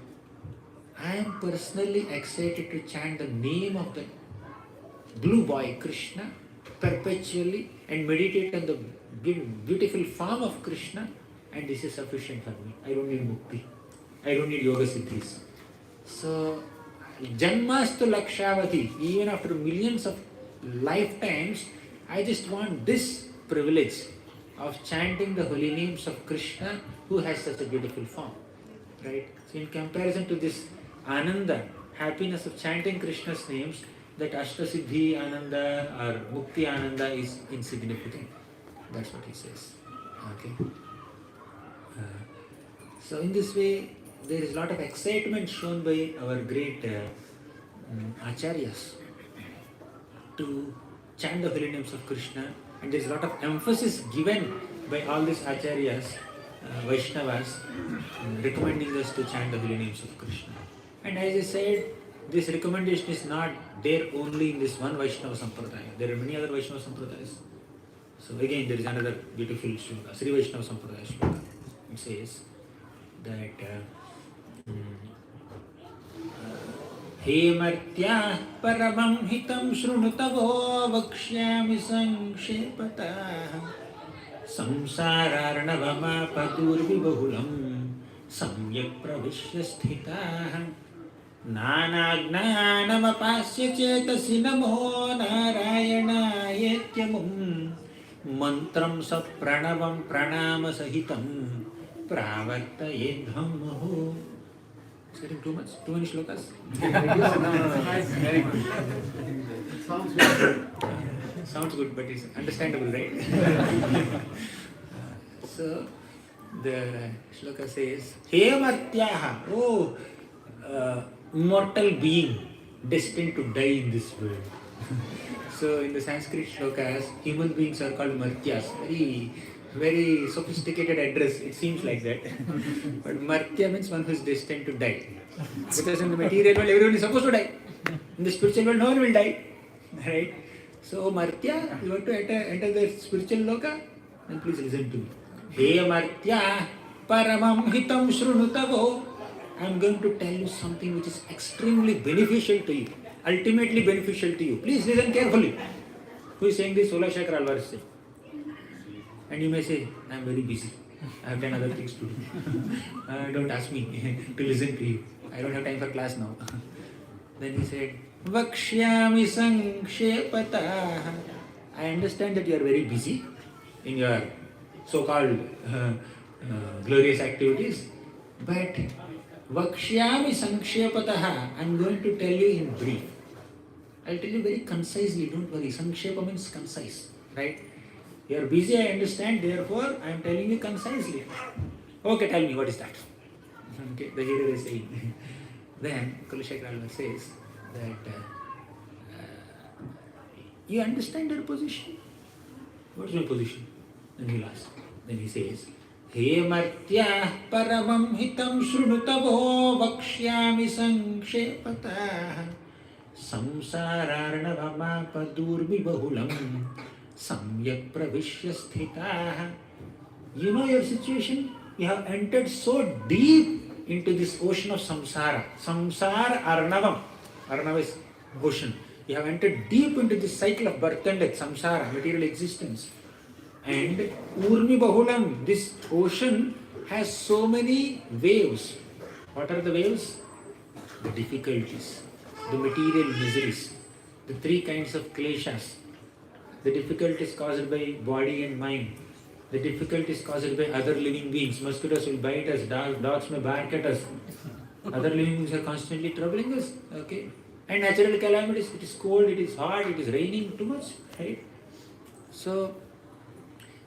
I am personally excited to chant the name of the blue boy Krishna perpetually and meditate on the beautiful form of Krishna, and this is sufficient for me. I don't need mukti. I don't need yoga siddhis. So, Janmastu Lakshavati, even after millions of lifetimes, I just want this privilege of chanting the holy names of Krishna who has such a beautiful form. Right? So in comparison to this Ananda, happiness of chanting Krishna's names, that Ashtasiddhi Ananda or Mukti Ananda is insignificant. That's what he says. Okay. So in this way, there is a lot of excitement shown by our great acharyas to chant the holy names of Krishna, and there is a lot of emphasis given by all these acharyas, Vaishnavas, recommending us to chant the holy names of Krishna. And as I said, this recommendation is not there only in this one Vaishnava Sampradaya. There are many other Vaishnava Sampradayas. So again, there is another beautiful shloka, Sri Vaishnava Sampradaya shloka. It says that हे मर्त्याः परमं हितं शृणुतवो वक्ष्यामि संक्षेपतः संसारार्णवमापदुर्विबहुलं सम्यक् प्रविश्य स्थिताः नानाज्ञानमपास्य चेतसि नमो नारायणायेत्यमुं मन्त्रं सप्रणवं प्रणामसहितं प्रावर्तयेद्धं मुहुः. It's getting too much? Too many shlokas? Very good. Sounds good. Sounds good, but it's understandable, right? So, the shloka says, He Martyaha, oh, mortal being destined to die in this world. So, in the Sanskrit shlokas, human beings are called Martyas. Very sophisticated address, it seems like that. But Martya means one who is destined to die. Because in the material world, everyone is supposed to die. In the spiritual world, no one will die. Right? So, Martya, you want to enter the spiritual loka? Then please listen to me. He Martya, paramam hitam shrunutavo. I am going to tell you something which is extremely beneficial to you. Ultimately beneficial to you. Please listen carefully. Who is saying this? Sola Shankar Alvar is saying. And you may say, I am very busy. I have 10 other things to do. Don't ask me to listen to you. I don't have time for class now. Then he said, Vakshyami Sankshepatah. I understand that you are very busy in your so-called glorious activities. But Vakshyami Sankshepatah, I am going to tell you in brief. I will tell you very concisely, don't worry. Sankshepa means concise, right? You are busy, I understand, therefore I am telling you concisely. Okay, tell me, what is that? Okay, the hero is saying. Then Kulashekar Alvar says that you understand your position? What is my position? Then he asks. Then he says, He Martya paramam hitam shrunutavo vakshyami sankshepatah samsararnavamapadur bahulam samyak pravishya sthitaah. You know your situation? You have entered so deep into this ocean of samsara. Samsara arnavam. Arnava is ocean. You have entered deep into this cycle of birth and death, samsara, material existence. And urmi bahulam, this ocean has so many waves. What are the waves? The difficulties, the material miseries, the three kinds of kleshas. The difficulties caused by body and mind. The difficulties caused by other living beings. Mosquitoes will bite us, dogs may bark at us. Other living beings are constantly troubling us. Okay? And natural calamities, it is cold, it is hot, it is raining too much. Right? So,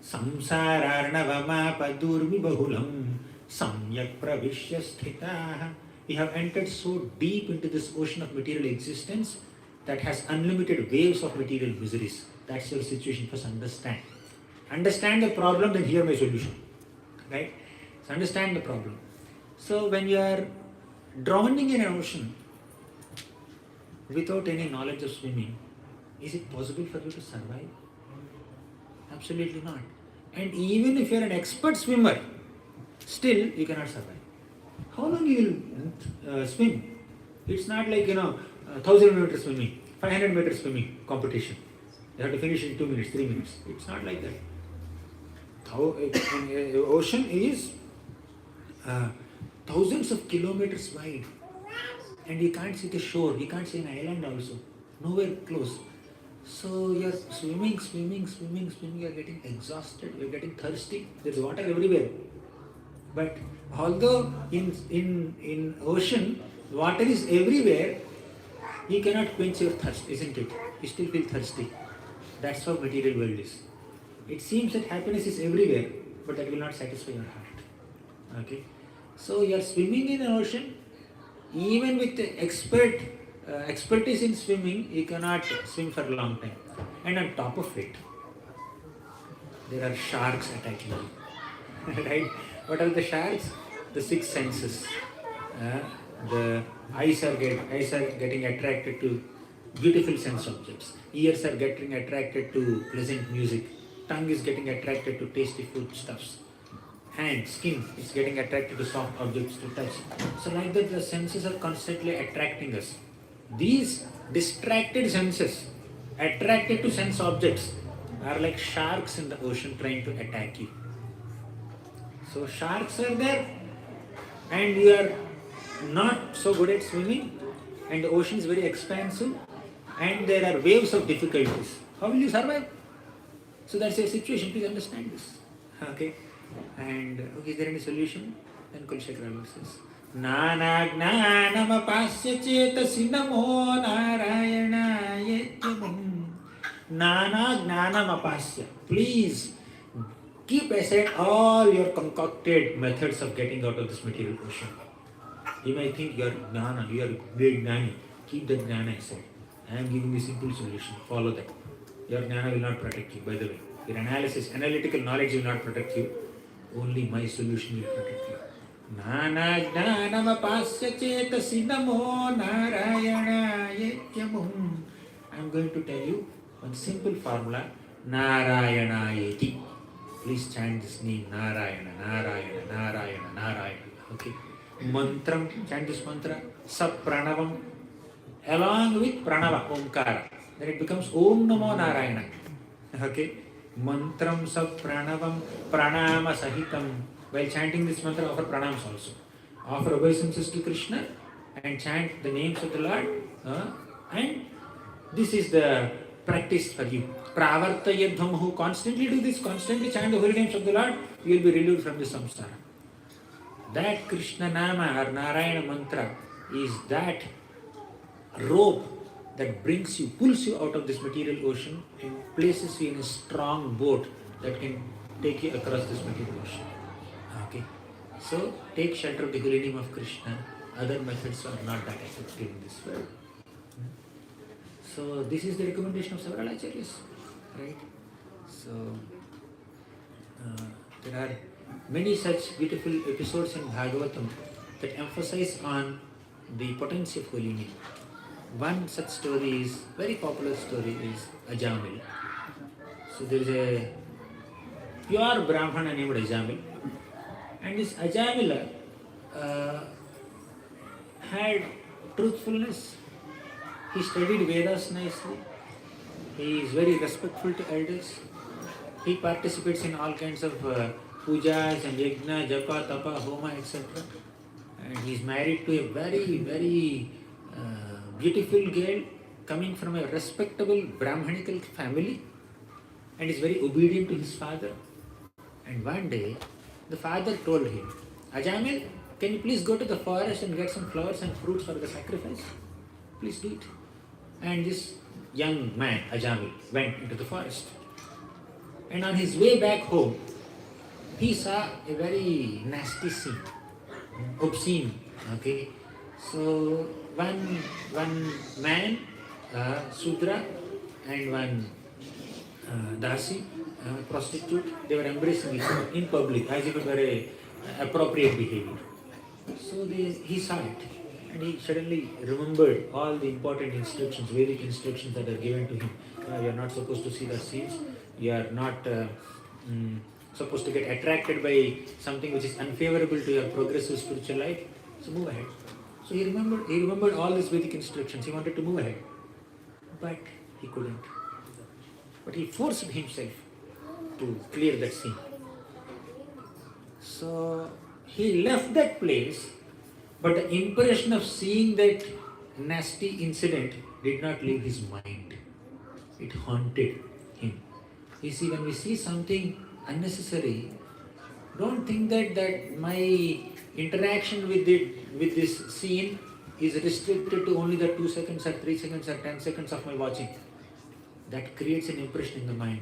samsararnavamapadurmi bahulam samyak pravishya sthitaah. We have entered so deep into this ocean of material existence that has unlimited waves of material miseries. That's your situation. First understand. Understand the problem, then hear my solution. Right? So understand the problem. So when you are drowning in an ocean without any knowledge of swimming, is it possible for you to survive? Absolutely not. And even if you are an expert swimmer, still you cannot survive. How long you will swim? It's not like, 1000 meters swimming, 500 meters swimming competition. You have to finish in 2 minutes, 3 minutes. It's not like that. Ocean is thousands of kilometers wide, and you can't see the shore, you can't see an island also, nowhere close. So you're swimming, you're getting exhausted, you're getting thirsty, there's water everywhere. But although in ocean, water is everywhere, you cannot quench your thirst, isn't it? You still feel thirsty. That's how material world is. It seems that happiness is everywhere, but that will not satisfy your heart. Okay? So you are swimming in an ocean, even with expertise in swimming, you cannot swim for a long time. And on top of it, there are sharks attacking you. Right? What are the sharks? The six senses. The eyes are getting attracted to beautiful sense objects. Ears are getting attracted to pleasant music. Tongue is getting attracted to tasty foodstuffs. Hand, skin is getting attracted to soft objects to touch. So like that, the senses are constantly attracting us. These distracted senses, attracted to sense objects, are like sharks in the ocean trying to attack you. So sharks are there, and you are not so good at swimming, and the ocean is very expansive, and there are waves of difficulties. How will you survive? So that's your situation. Please understand this. Okay? And okay, is there any solution? Then Kulshekhara says, Nana gnanam apasya chetasi namo narayana yetyamam. Nana gnanam apasya. Please keep aside all your concocted methods of getting out of this material ocean. You may think you are gnana, you are big gnani. Keep that gnana aside. I am giving you a simple solution. Follow that. Your gnana will not protect you, by the way. Your analytical knowledge will not protect you. Only my solution will protect you. Nana gnanam apasya chetasi namo narayana yetyamum. I am going to tell you one simple formula. Narayana yeti. Please chant this name. Narayana, Narayana, Narayana, Narayana. Okay. Mantram, chant this mantra. Sapranavam. Along with pranava, omkara. Then it becomes Om Namo Narayana. Okay. Mantram sapranavam pranama sahitam. While chanting this mantra, offer pranams also. Offer obeisances to Krishna and chant the names of the Lord. And this is the practice for you. Pravarta yadhamahu. Constantly do this, constantly chant the holy names of the Lord, you will be relieved from the samsara. That Krishna Nama or Narayana mantra is that rope that brings you, pulls you out of this material ocean and places you in a strong boat that can take you across this material ocean. Okay. So take shelter of the holy name of Krishna. Other methods are not that effective in this world. So this is the recommendation of several acharyas, right? So there are many such beautiful episodes in Bhagavatam that emphasize on the potency of holy name. One such story is, very popular story is Ajamil. So there is a pure Brahmana named Ajamil, and this Ajamila had truthfulness. He studied Vedas nicely. He is very respectful to elders. He participates in all kinds of pujas and yajna, japa, tapa, homa, etc. And he is married to a very, very beautiful girl coming from a respectable Brahmanical family, and is very obedient to his father. And one day, the father told him, Ajamil, can you please go to the forest and get some flowers and fruits for the sacrifice? Please do it. And this young man, Ajamil, went into the forest. And on his way back home, he saw a very nasty scene, obscene. Okay, so one man, Sudra, and one Dasi, prostitute, they were embracing each other in public as if it were a appropriate behavior. So he saw it, and he suddenly remembered all the important instructions, Vedic instructions that are given to him. You are not supposed to see the scenes. You are not supposed to get attracted by something which is unfavorable to your progressive spiritual life. So move ahead. So he remembered all these Vedic instructions. He wanted to move ahead, but he couldn't. But he forced himself to clear that scene. So he left that place, but the impression of seeing that nasty incident did not leave his mind. It haunted him. You see, when we see something unnecessary, don't think that my interaction with this scene is restricted to only the 2 seconds or 3 seconds or 10 seconds of my watching. That creates an impression in the mind,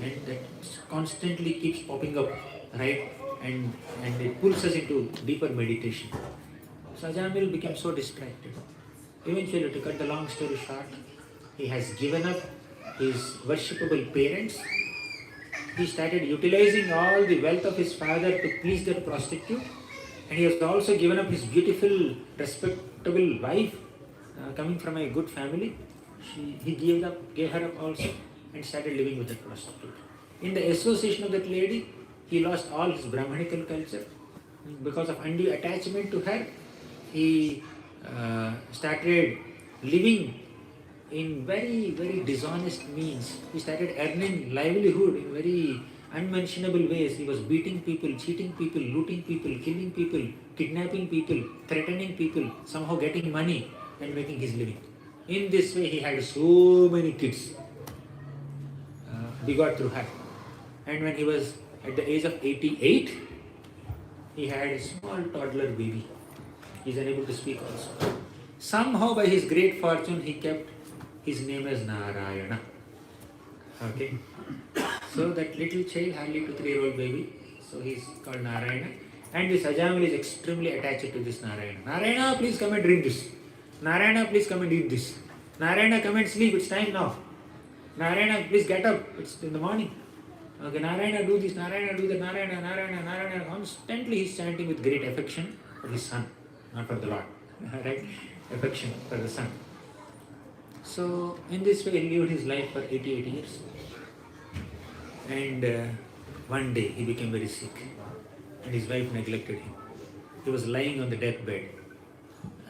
and that constantly keeps popping up, right? And it pulls us into deeper meditation. So Ajamil became so distracted. Eventually, to cut the long story short, he has given up his worshipable parents. He started utilizing all the wealth of his father to please that prostitute, and he has also given up his beautiful, respectable wife, coming from a good family. He gave her up also, and started living with that prostitute. In the association of that lady, he lost all his Brahmanical culture. Because of undue attachment to her, he started living in very, very dishonest means. He started earning livelihood in very unmentionable ways. He was beating people, cheating people, looting people, killing people, kidnapping people, threatening people, somehow getting money and making his living. In this way, he had so many kids begot through her. And when he was at the age of 88, he had a small toddler baby. He is unable to speak also. Somehow, by his great fortune, he kept his name as Narayana. Okay. So that little child, hardly 2 3-year-old baby, so he is called Narayana. And this Ajamil is extremely attached to this Narayana. Narayana, please come and drink this. Narayana, please come and eat this. Narayana, come and sleep, it's time now. Narayana, please get up, it's in the morning. Okay, Narayana, do this, Narayana, do that, Narayana, Narayana, Narayana. Constantly he is chanting with great affection for his son, not for the Lord. Right? Affection for the son. So, in this way, he lived his life for 88 years. And one day, he became very sick. And his wife neglected him. He was lying on the deathbed.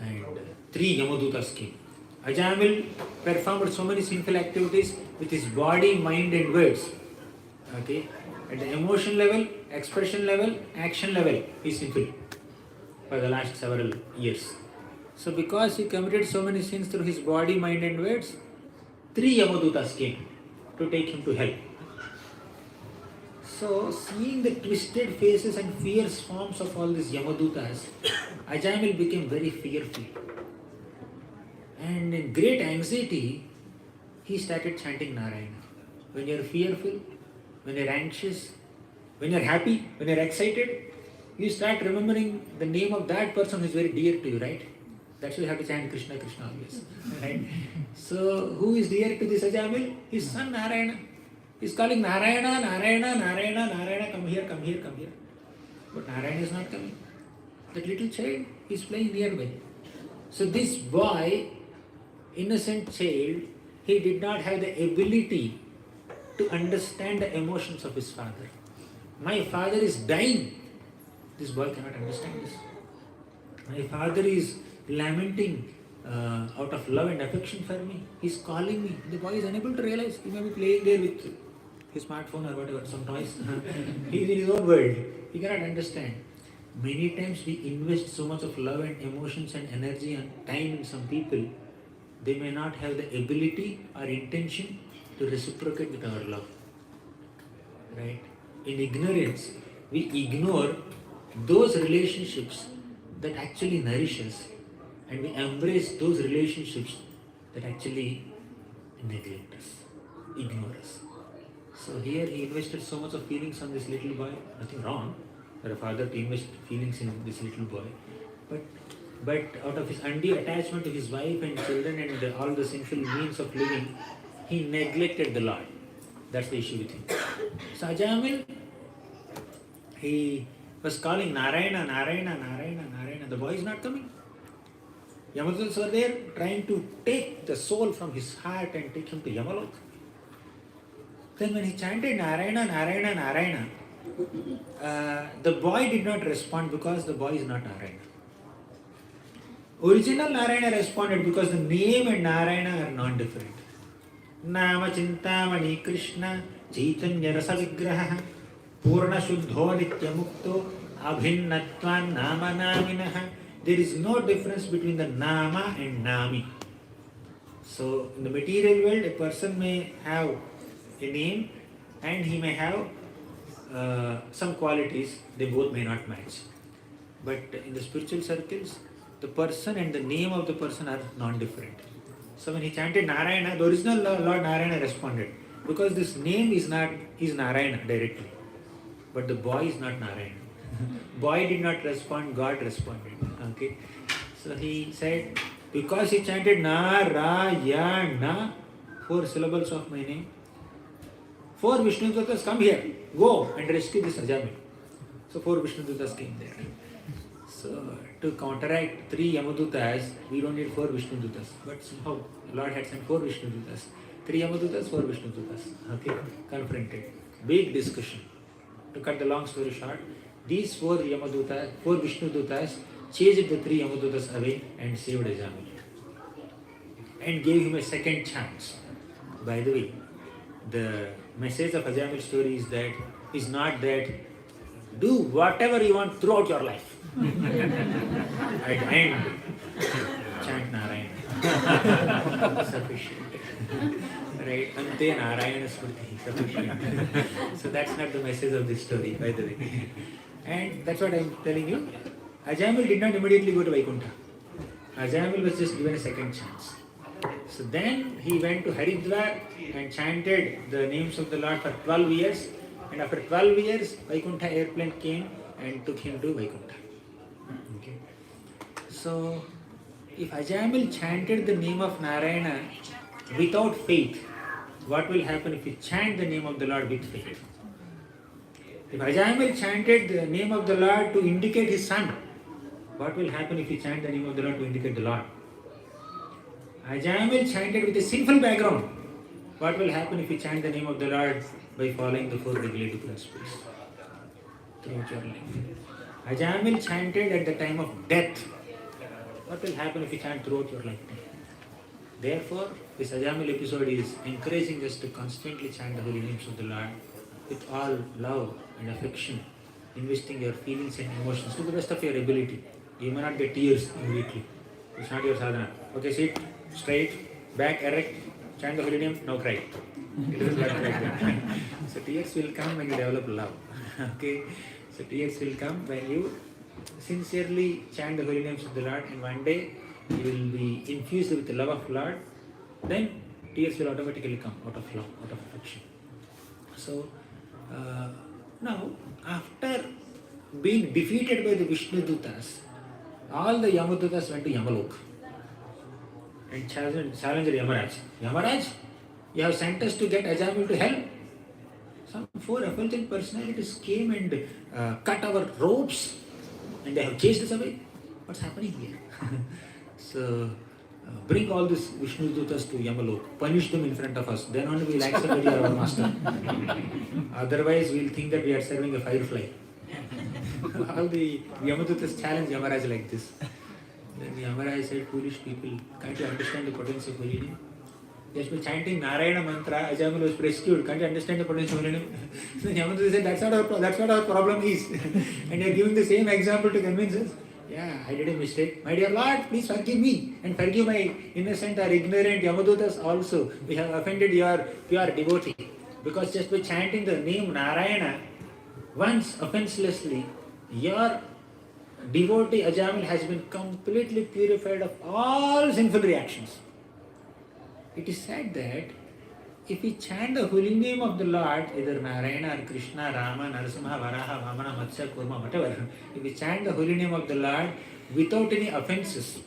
And 3 Yamadutas came. Ajamil performed so many sinful activities with his body, mind and words. Okay? At the emotion level, expression level, action level, he is sinful for the last several years. So because he committed so many sins through his body, mind and words, 3 Yamadutas came to take him to hell. So seeing the twisted faces and fierce forms of all these Yamadutas, Ajamil became very fearful. And in great anxiety, he started chanting Narayana. When you are fearful, when you are anxious, when you are happy, when you are excited, you start remembering the name of that person who is very dear to you, right? That's why you have to chant Krishna, Krishna always. Right? So, who is dear to this Ajamil? His son Narayana. He is calling Narayana, Narayana, Narayana, Narayana, come here, come here, come here. But Narayana is not coming. That little child is playing nearby. So this boy, innocent child, he did not have the ability to understand the emotions of his father. My father is dying. This boy cannot understand this. My father is lamenting out of love and affection for me. He is calling me. The boy is unable to realize. He may be playing there with his smartphone or whatever, some toys. He is in his own world. He cannot understand. Many times we invest so much of love and emotions and energy and time in some people, they may not have the ability or intention to reciprocate with our love. Right? In ignorance, we ignore those relationships that actually nourish us, and we embrace those relationships that actually neglect us, ignore us. So here he invested so much of feelings on this little boy. Nothing wrong for a father to invest feelings in this little boy. But out of his undue attachment to his wife and children and all the sinful means of living, he neglected the Lord. That's the issue with him. So Ajamil, he was calling Narayana, Narayana, Narayana, Narayana. The boy is not coming. Yamadutas were there trying to take the soul from his heart and take him to Yamalok. Then when he chanted Narayana, Narayana, Narayana, the boy did not respond because the boy is not Narayana. Original Narayana responded because the name and Narayana are non-different. Nama Chintamani Krishna Chaitanya Rasa Vigraha Purna Shuddho Nitya Mukto Abhinnatvan Nama Naminaha. There is no difference between the Nama and Nami. So in the material world, a person may have a name and he may have some qualities, they both may not match. But in the spiritual circles, the person and the name of the person are non-different. So when he chanted Narayana, the original Lord Narayana responded, because this name is Narayana directly, but the boy is not Narayana. Boy did not respond, God responded. Okay, so he said, because he chanted Narayana, 4 syllables of my name, 4 Vishnudutas, come here, go and rescue this Ajamil. So 4 Vishnudutas came there. So to counteract 3 Yamadutas, we don't need 4 Vishnudutas. But somehow Lord had sent 4 Vishnudutas. 3 Yamadutas, 4 Vishnudutas. Okay, confronted. Big discussion. To cut the long story short, these 4 Yamadutas, 4 Vishnudutas chased the 3 Yamadutas away and saved Ajamil. And gave him a second chance. By the way, the message of Ajamil's story is not that do whatever you want throughout your life. At the end, chant Narayana. Sufficient. Right? Ante Narayana Smriti. Sufficient. So that's not the message of this story, by the way. And that's what I'm telling you. Ajamil did not immediately go to Vaikuntha. Ajamil was just given a second chance. So then he went to Haridwar and chanted the names of the Lord for 12 years. And after 12 years, Vaikuntha airplane came and took him to Vaikuntha. Okay. So, if Ajamil chanted the name of Narayana without faith, what will happen if he chant the name of the Lord with faith? If Ajamil chanted the name of the Lord to indicate his son, what will happen if he chant the name of the Lord to indicate the Lord? Ajamil chanted with a sinful background. What will happen if you chant the name of the Lord by following the 4 regulative principles throughout your life? Ajamil chanted at the time of death. What will happen if you chant throughout your lifetime? Therefore, this Ajamil episode is encouraging us to constantly chant the holy names of the Lord with all love and affection, investing your feelings and emotions to the best of your ability. You may not get tears immediately. It's not your sadhana. Okay, sit straight, back erect, chant the holy name, now cry. It doesn't work like that. So tears will come when you develop love. Okay, so tears will come when you sincerely chant the holy names of the Lord, and one day you will be infused with the love of Lord. Then tears will automatically come out of love, out of affection. So now, after being defeated by the Vishnudutas, all the Yamadutas went to Yamalok and challenged Yamaraj. Yamaraj, you have sent us to get Ajamil to hell. Some 4 effulgent personalities came and cut our ropes and they have chased us away. What's happening here? So, bring all these Vishnudutas to Yamalok, punish them in front of us, then only we will accept that you are our master. Otherwise, we will think that we are serving a firefly. All the Yamadutas challenge Yamaraj like this. Then Yamaraj said, foolish people, can't you understand the potential of holy name? Just by chanting Narayana mantra, Ajamil was rescued. Can't you understand the potential of holy name? Then Yamadutta said, that's what our problem is. And you are giving the same example to convince us. Yeah, I did a mistake. My dear Lord, please forgive me and forgive my innocent or ignorant Yamadutas also. We have offended your pure devotee. Because just by chanting the name Narayana, once offenselessly, your devotee Ajamil has been completely purified of all sinful reactions. It is said that if we chant the holy name of the Lord, either Narayana or Krishna, Rama, Narasimha, Varaha, Vamana, Matsya, Kurma, whatever, if we chant the holy name of the Lord without any offenses,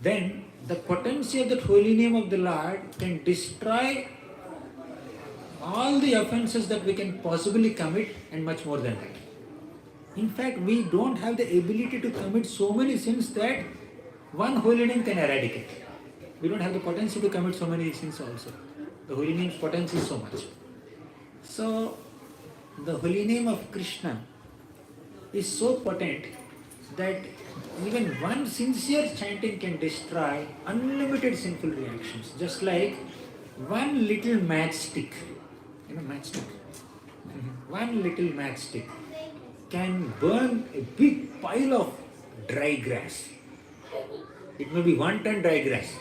then the potency of that holy name of the Lord can destroy all the offenses that we can possibly commit and much more than that. In fact, we don't have the ability to commit so many sins that one holy name can eradicate. We don't have the potency to commit so many sins also. The holy name's potency is so much. So, the holy name of Krishna is so potent that even one sincere chanting can destroy unlimited sinful reactions, just like one little matchstick. You know, matchstick. One little matchstick can burn a big pile of dry grass. It may be 1 ton dry grass,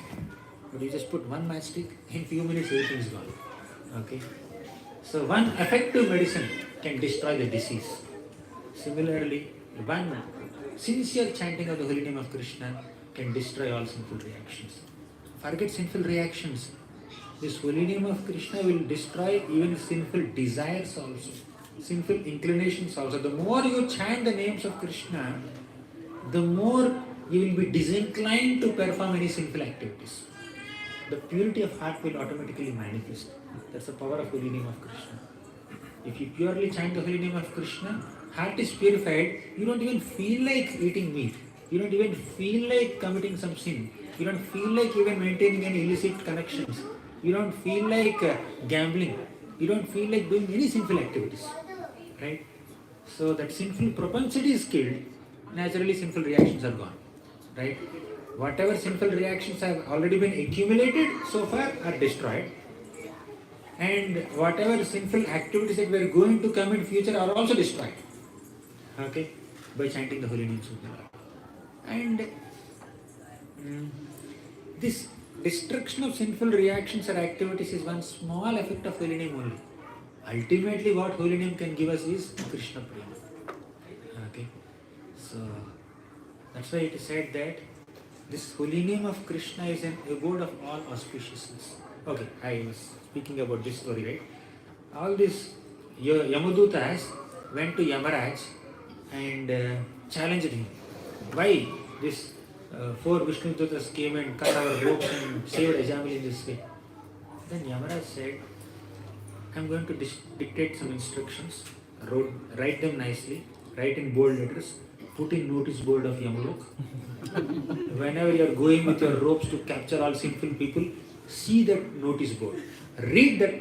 but you just put one matchstick, in few minutes everything is gone. Okay? So one effective medicine can destroy the disease. Similarly, one sincere chanting of the holy name of Krishna can destroy all sinful reactions. Forget sinful reactions. This holy name of Krishna will destroy even sinful desires also, sinful inclinations also. The more you chant the names of Krishna, the more you will be disinclined to perform any sinful activities. The purity of heart will automatically manifest. That's the power of holy name of Krishna. If you purely chant the holy name of Krishna, heart is purified, you don't even feel like eating meat. You don't even feel like committing some sin. You don't feel like even maintaining any illicit connections. You don't feel like gambling. You don't feel like doing any sinful activities. Right? So that sinful propensity is killed, naturally sinful reactions are gone. Right? Whatever sinful reactions have already been accumulated so far are destroyed. And whatever sinful activities that we are going to come in future are also destroyed. Okay? By chanting the holy names of the Lord. And this destruction of sinful reactions or activities is one small effect of holy name only. Ultimately what holy name can give us is Krishna Prema. Okay? So that's why it is said that this holy name of Krishna is an abode of all auspiciousness. Okay, I was speaking about this story, right? All these Yamadutas went to Yamaraj and challenged him. Why this 4 Vishnu Dutas came and cut our ropes and saved Ajamil in this way? Then Yamaraj said, I am going to dictate some instructions, write them nicely, write in bold letters, put in notice board of Yamalok. Whenever you are going with your ropes to capture all sinful people, see that notice board. Read that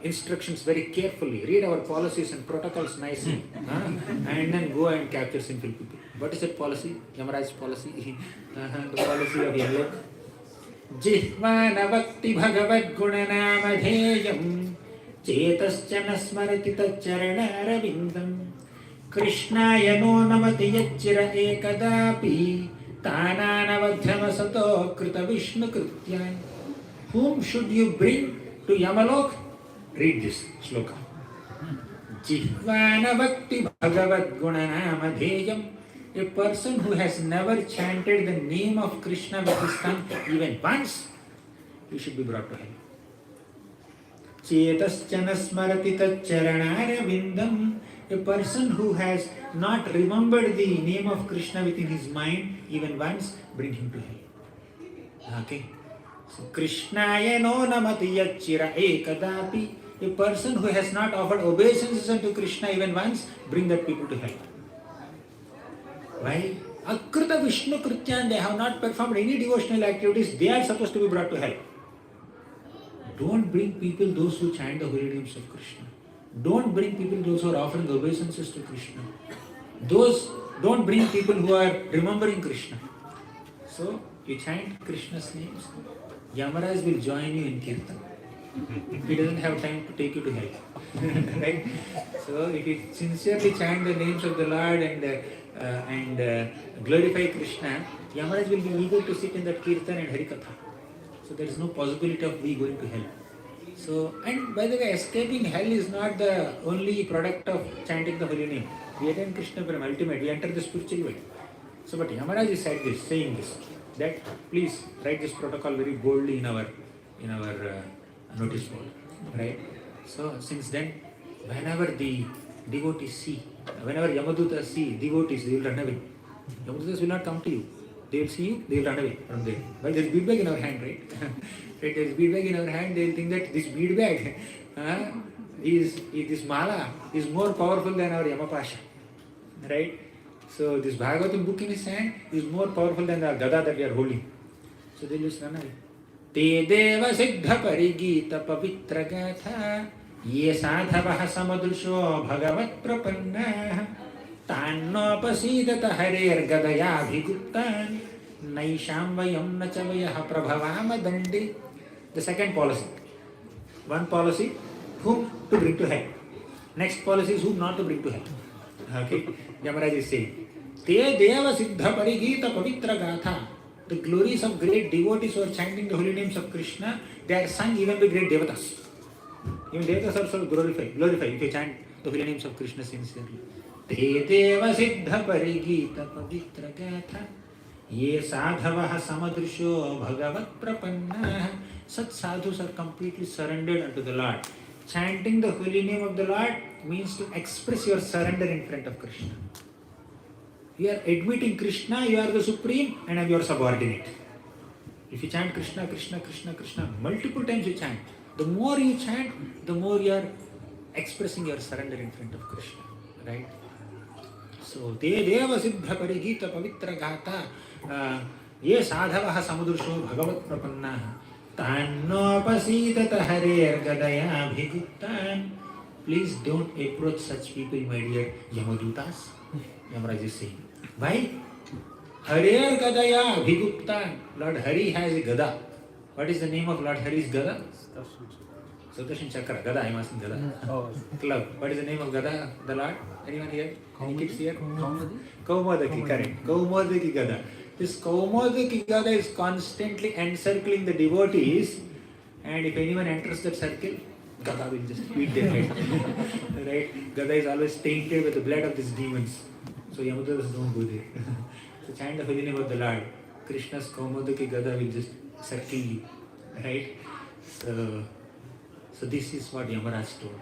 instructions very carefully. Read our policies and protocols nicely. And then go and capture sinful people. What is that policy? Yamaraj's policy? The policy of Yamalok. Jihvanavakti bhagavad gunanamadheyam chetascha nasmarati taccharanarabindam Krishnaya no namati yachira ekadapi tananavadhyama sato krita vishnu krutyan. Whom should you bring to Yamalok? Read this shloka. Jihvanavakti bhagavad gunanamadheyam. A person who has never chanted the name of Krishna with his tongue even once, he should be brought to hell. Chetascha nasmarati taccharanarabindam. A person who has not remembered the name of Krishna within his mind even once, bring him to hell. Okay? So, Krishnaya no namati yachira ekadapi. A person who has not offered obeisances unto Krishna even once, bring that people to hell. Why? Akrita Vishnu Krityan, they have not performed any devotional activities, they are supposed to be brought to hell. Don't bring people those who chant the holy names of Krishna. Don't bring people those who are offering obeisances to Krishna. Don't bring people who are remembering Krishna. So, you chant Krishna's names, Yamaraj will join you in Kirtan. He doesn't have time to take you to hell. Right? So, if you sincerely chant the names of the Lord and glorify Krishna, Yamaraj will be eager to sit in that Kirtan and Harikatha. So, there is no possibility of we going to hell. So, and by the way, escaping hell is not the only product of chanting the holy name. We attain Krishna Prema, ultimate, we enter the spiritual world. So, but Yamaraj is saying this, that please write this protocol very boldly in our notice board, right? So, since then, whenever the devotees see, whenever Yamadutas see devotees, they will run away. Yamadutas will not come to you. They will see you, they will run away from there. Well, there is bead bag in our hand, right? Right, there is bead bag in our hand, they will think that this bead bag, this mala is more powerful than our Yamapasha. Right? So this Bhagavatam book in his hand is more powerful than our Gada that we are holding. So they will just run away. Te deva siddha parigita pavitra gatha ye sadhavaha samadrisho bhagavat prapanna. तान्नोपसीदत हरेर्गदयाभिगुप्तान् नैषां वयं न च वयः प्रभवाम दण्डे. The second policy. One policy, whom to bring to hell. Next policy is whom not to bring to hell. Okay, Yamaraj is saying, Te Deva Siddha Parigita Pavitra Gatha. The glories of great devotees who are chanting the holy names of Krishna, they are sung even by great devatas. Even devatas are also glorified if you chant the holy names of Krishna sincerely. Te Deva Siddha Parigita Pavitra Gatha. Ye sadhavaha samadrisho bhagavat prapannaha. Such sadhus are completely surrendered unto the Lord. Chanting the holy name of the Lord means to express your surrender in front of Krishna. You are admitting Krishna, you are the supreme and I am your subordinate. If you chant Krishna, Krishna, Krishna, Krishna, multiple times you chant. The more you chant, the more you are expressing your surrender in front of Krishna. Right? So, Te Deva Siddha Parigita Pavitra Gata. Ye sadhavaha samudrsho bhagavat prapannaha. Tannopasitata hareergadaya bhiguttan. Please don't approach such people, my dear Yamadutas. Yamaraj is saying. Why? Hareergadaya bhiguttan. Lord Hari has a gada. What is the name of Lord Hari's gada? Sudarshan Chakra. Gada, I am asking gada. Club. What is the name of gada, the Lord? Anyone here? Any kids here? Kaumadaki, correct. Kaumadaki gada. This Kaumadaki gada is constantly encircling the devotees, and if anyone enters that circle, gada will just eat their head. Right? Gada is always tainted with the blood of these demons. So Yamadutas don't go there. So chant the holy name of the Lord. Krishna's Kaumadaki gada will just circle you. Right? So this is what Yamaraj told.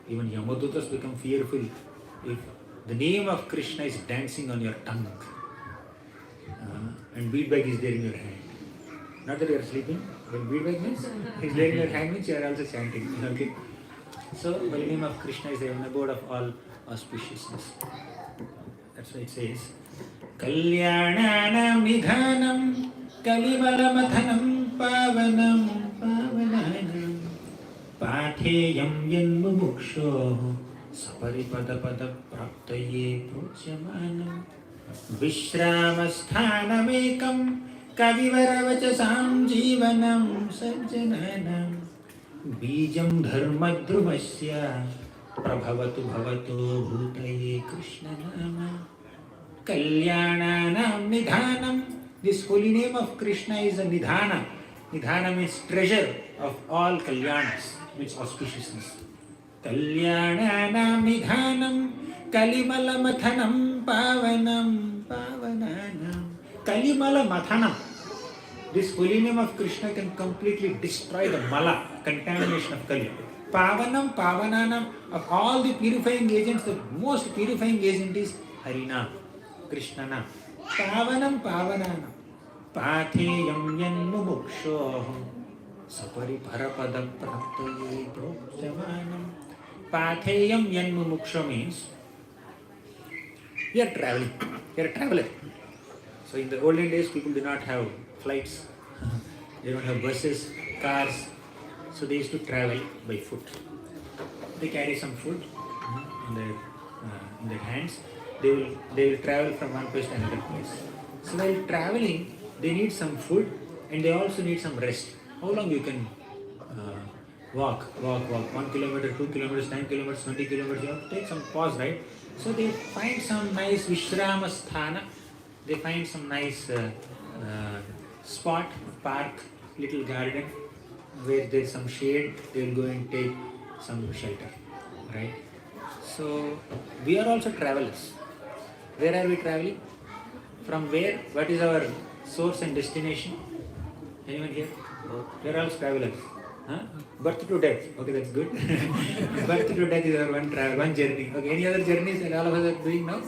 Even Yamadutas become fearful if the name of Krishna is dancing on your tongue. And beadbag is there in your hand. Not that you are sleeping. When beadbag means he is there in your hand means you are also chanting. Okay. So the name of Krishna is the abode of all auspiciousness. That's why it says, Kalyananam nidhanam kalivalamathanam pavanam pavananam patheyam yanmumuksho saparipada pada praptaye prochyamanam Vishramasthanamakam kavivaravachasam jivanam sajjananam Bijam dharmadhrumasya prabhavatu bhavato bhutaye Krishna nama Kalyananam nidhanam. This holy name of Krishna is a nidhana. Nidhana means treasure of all kalyanas, means auspiciousness. Kalyananam nidhanam Kalimala mathanam pavanam pavananam. Kalimala mathanam. This holy name of Krishna can completely destroy the mala, contamination of Kali. Pavanam pavananam. Of all the purifying agents, the most purifying agent is Harina, Krishna nam. Pavanam pavananam. Patheyam yanmumuksho sapari parapadam praptaye prokyamanam. Patheyam yanmumuksho means we are traveling. We are a traveler. So in the olden days, people did not have flights. They don't have buses, cars. So they used to travel by foot. They carry some food in their hands. They will travel from one place to another place. So while traveling, they need some food and they also need some rest. How long you can walk? 1 kilometer, 2 kilometers, 10 kilometers, 20 kilometers. You have to take some pause, right? So they find some nice Vishramasthana. They find some nice spot, park, little garden where there's some shade. They will go and take some shelter, right? So we are also travelers. Where are we traveling? From where? What is our source and destination? Anyone here? We are all travelers. Huh? Birth to death. Okay, that's good. Birth to death is our one journey. Okay, any other journeys that all of us are doing now?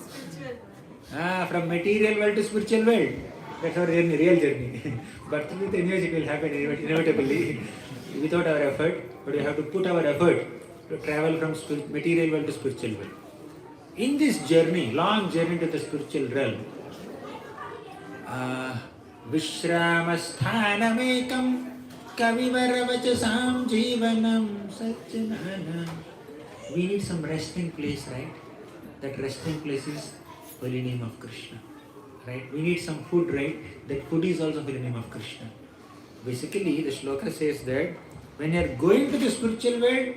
From material world to spiritual world. That's our journey, real journey. Birth to death, anyways, it will happen inevitably without our effort. But we have to put our effort to travel from material world to spiritual world. In this journey, long journey to the spiritual realm, Vishramasthanamakam kavivaravachasam jivanam sajjananam. We need some resting place, right? that resting place is holy name of Krishna. Right? We need some food, right? That food is also holy name of Krishna. Basically, the shloka says that when you are going to the spiritual world,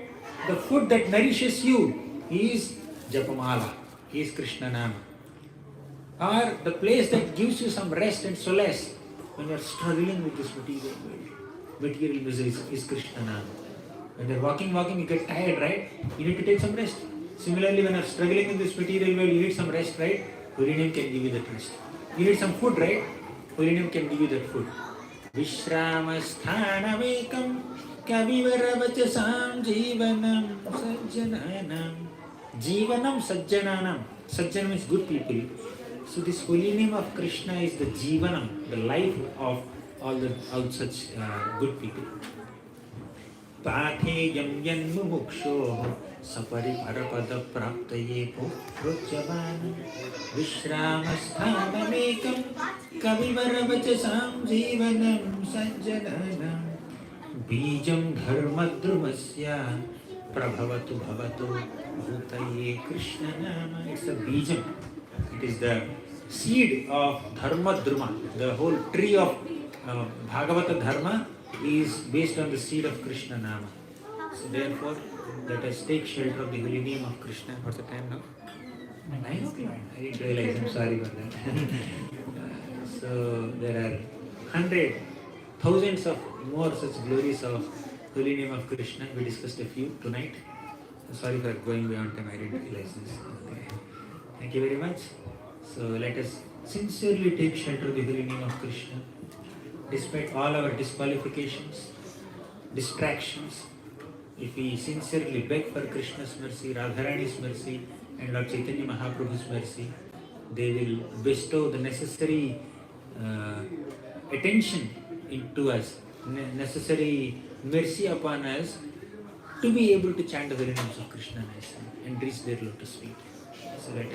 the food that nourishes you is Japamala, is Krishna Nama. Or the place that gives you some rest and solace when you are struggling with this material world, material miseries, is Krishna Nama. When you are walking, you get tired, right? You need to take some rest. Similarly, when you are struggling in this material world, you need some rest, right? Holy name can give you that rest. You need some food, right? Holy name can give you that food. Vishramasthanavekam kavivaravachasam jivanam sajjananam. Jivanam sajjananam. Sajjana means good people. So this holy name of Krishna is the jivanam, the life of all such good people. Patheyam yanmumuksho sapari parapada praptaye putrujjavanam Vishramasthanamekam kavivaravachasam jivanam sajjananam Bijam dharmadrumasya prabhavatu bhavatu bhutaye Krishna nama. It's a bijam. It is the seed of dharmadruma. The whole tree of Bhagavata dharma is based on the seed of Krishna nama. So therefore, let us take shelter of the holy name of Krishna. What's the time now? 9 o'clock. I didn't realize. I'm sorry for that. So there are hundreds, thousands of more such glories of holy name of Krishna. We discussed a few tonight. Sorry for going beyond time. I didn't realize this. Okay. Thank you very much. So let us sincerely take shelter of the holy name of Krishna. Despite all our disqualifications, distractions, if we sincerely beg for Krishna's mercy, Radharani's mercy, and Lord Chaitanya Mahaprabhu's mercy, they will bestow the necessary attention into us, necessary mercy upon us to be able to chant the very names of Krishna nicely and reach their lotus feet. So let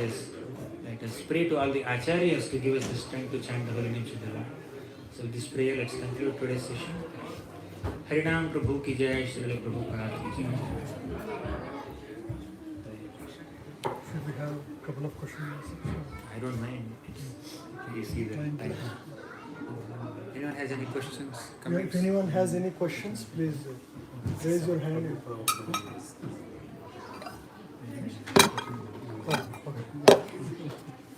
us pray to all the acharyas to give us the strength to chant the holy names of the Lord. So with this prayer, let's conclude today's session. Harinam Prabhu ki jai, Srila Prabhupada ki jai. Should we have a couple of questions? I don't mind. You see that. Anyone has any questions? Yeah, Comments? if anyone has any questions, please raise your hand. Oh, okay.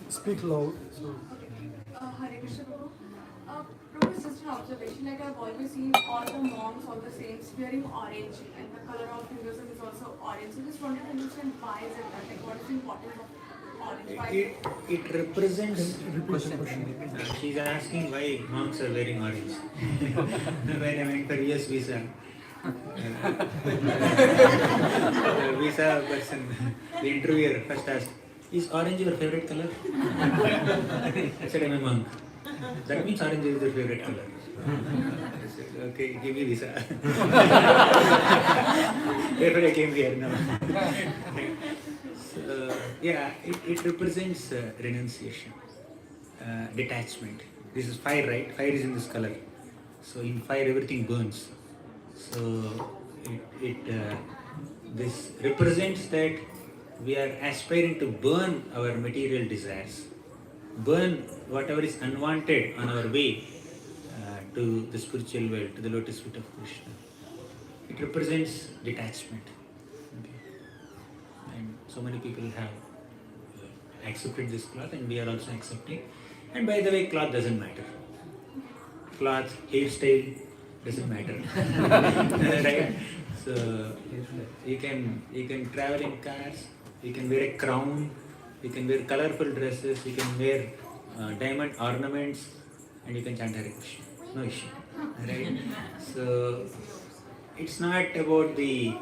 Speak loud. So. Hare Krishna Prabhu. Prabhu, it's just an observation. Like I've always seen all the monks, all the saints wearing orange, and the color of Hinduism is also orange. So just wanted to understand why is it that? Like what is the importance of orange? Why? It represents. Repeat the question. She's asking why monks are wearing orange. When I went for US visa, the visa person, the interviewer first asked, "Is orange your favorite color?" I said, "I'm a monk." That means orange is your favorite color. I said, "Okay, give me visa." Therefore I came here now. So, yeah, it represents renunciation, detachment. This is fire, right? Fire is in this color. So in fire everything burns. So this represents that we are aspiring to burn our material desires, burn whatever is unwanted on our way to the spiritual world, to the lotus feet of Krishna. It represents detachment. Okay. And so many people have accepted this cloth, and we are also accepting. And by the way, cloth doesn't matter. Cloth, hairstyle doesn't matter. Right? So you can travel in cars, you can wear a crown, you can wear colorful dresses, you can wear diamond ornaments, and you can chant Hare Krishna. No issue. Right? So it's not about the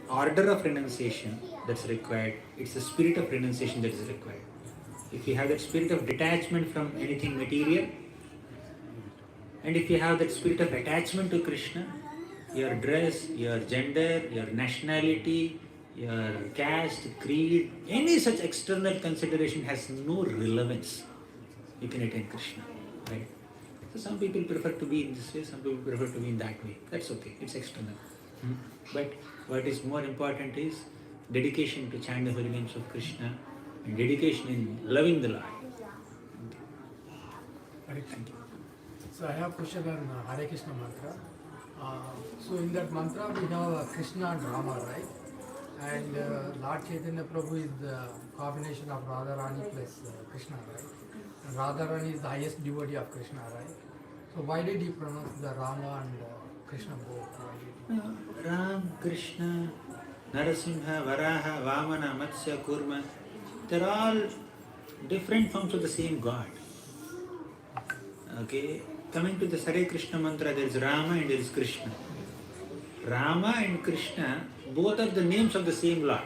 order of renunciation that's required, it's the spirit of renunciation that is required. If you have that spirit of detachment from anything material, and if you have that spirit of attachment to Krishna, your dress, your gender, your nationality, your caste, creed, any such external consideration has no relevance. You can attain Krishna, right? So some people prefer to be in this way, some people prefer to be in that way. That's okay, it's external. But what is more important is dedication to chant the holy names of Krishna and dedication in loving the Lord. Thank you. So I have a question on Hare Krishna mantra. So in that mantra we have Krishna and Rama, right? And Lord Chaitanya Prabhu is the combination of Radharani plus Krishna, right? And Radharani is the highest devotee of Krishna, right? So why did he pronounce the Rama and Krishna both? Ram, Krishna, Narasimha, Varaha, Vamana, Matsya, Kurma, they're all different forms of the same God. Okay, coming to the Hare Krishna mantra, there is Rama and there is Krishna. Rama and Krishna, both are the names of the same Lord.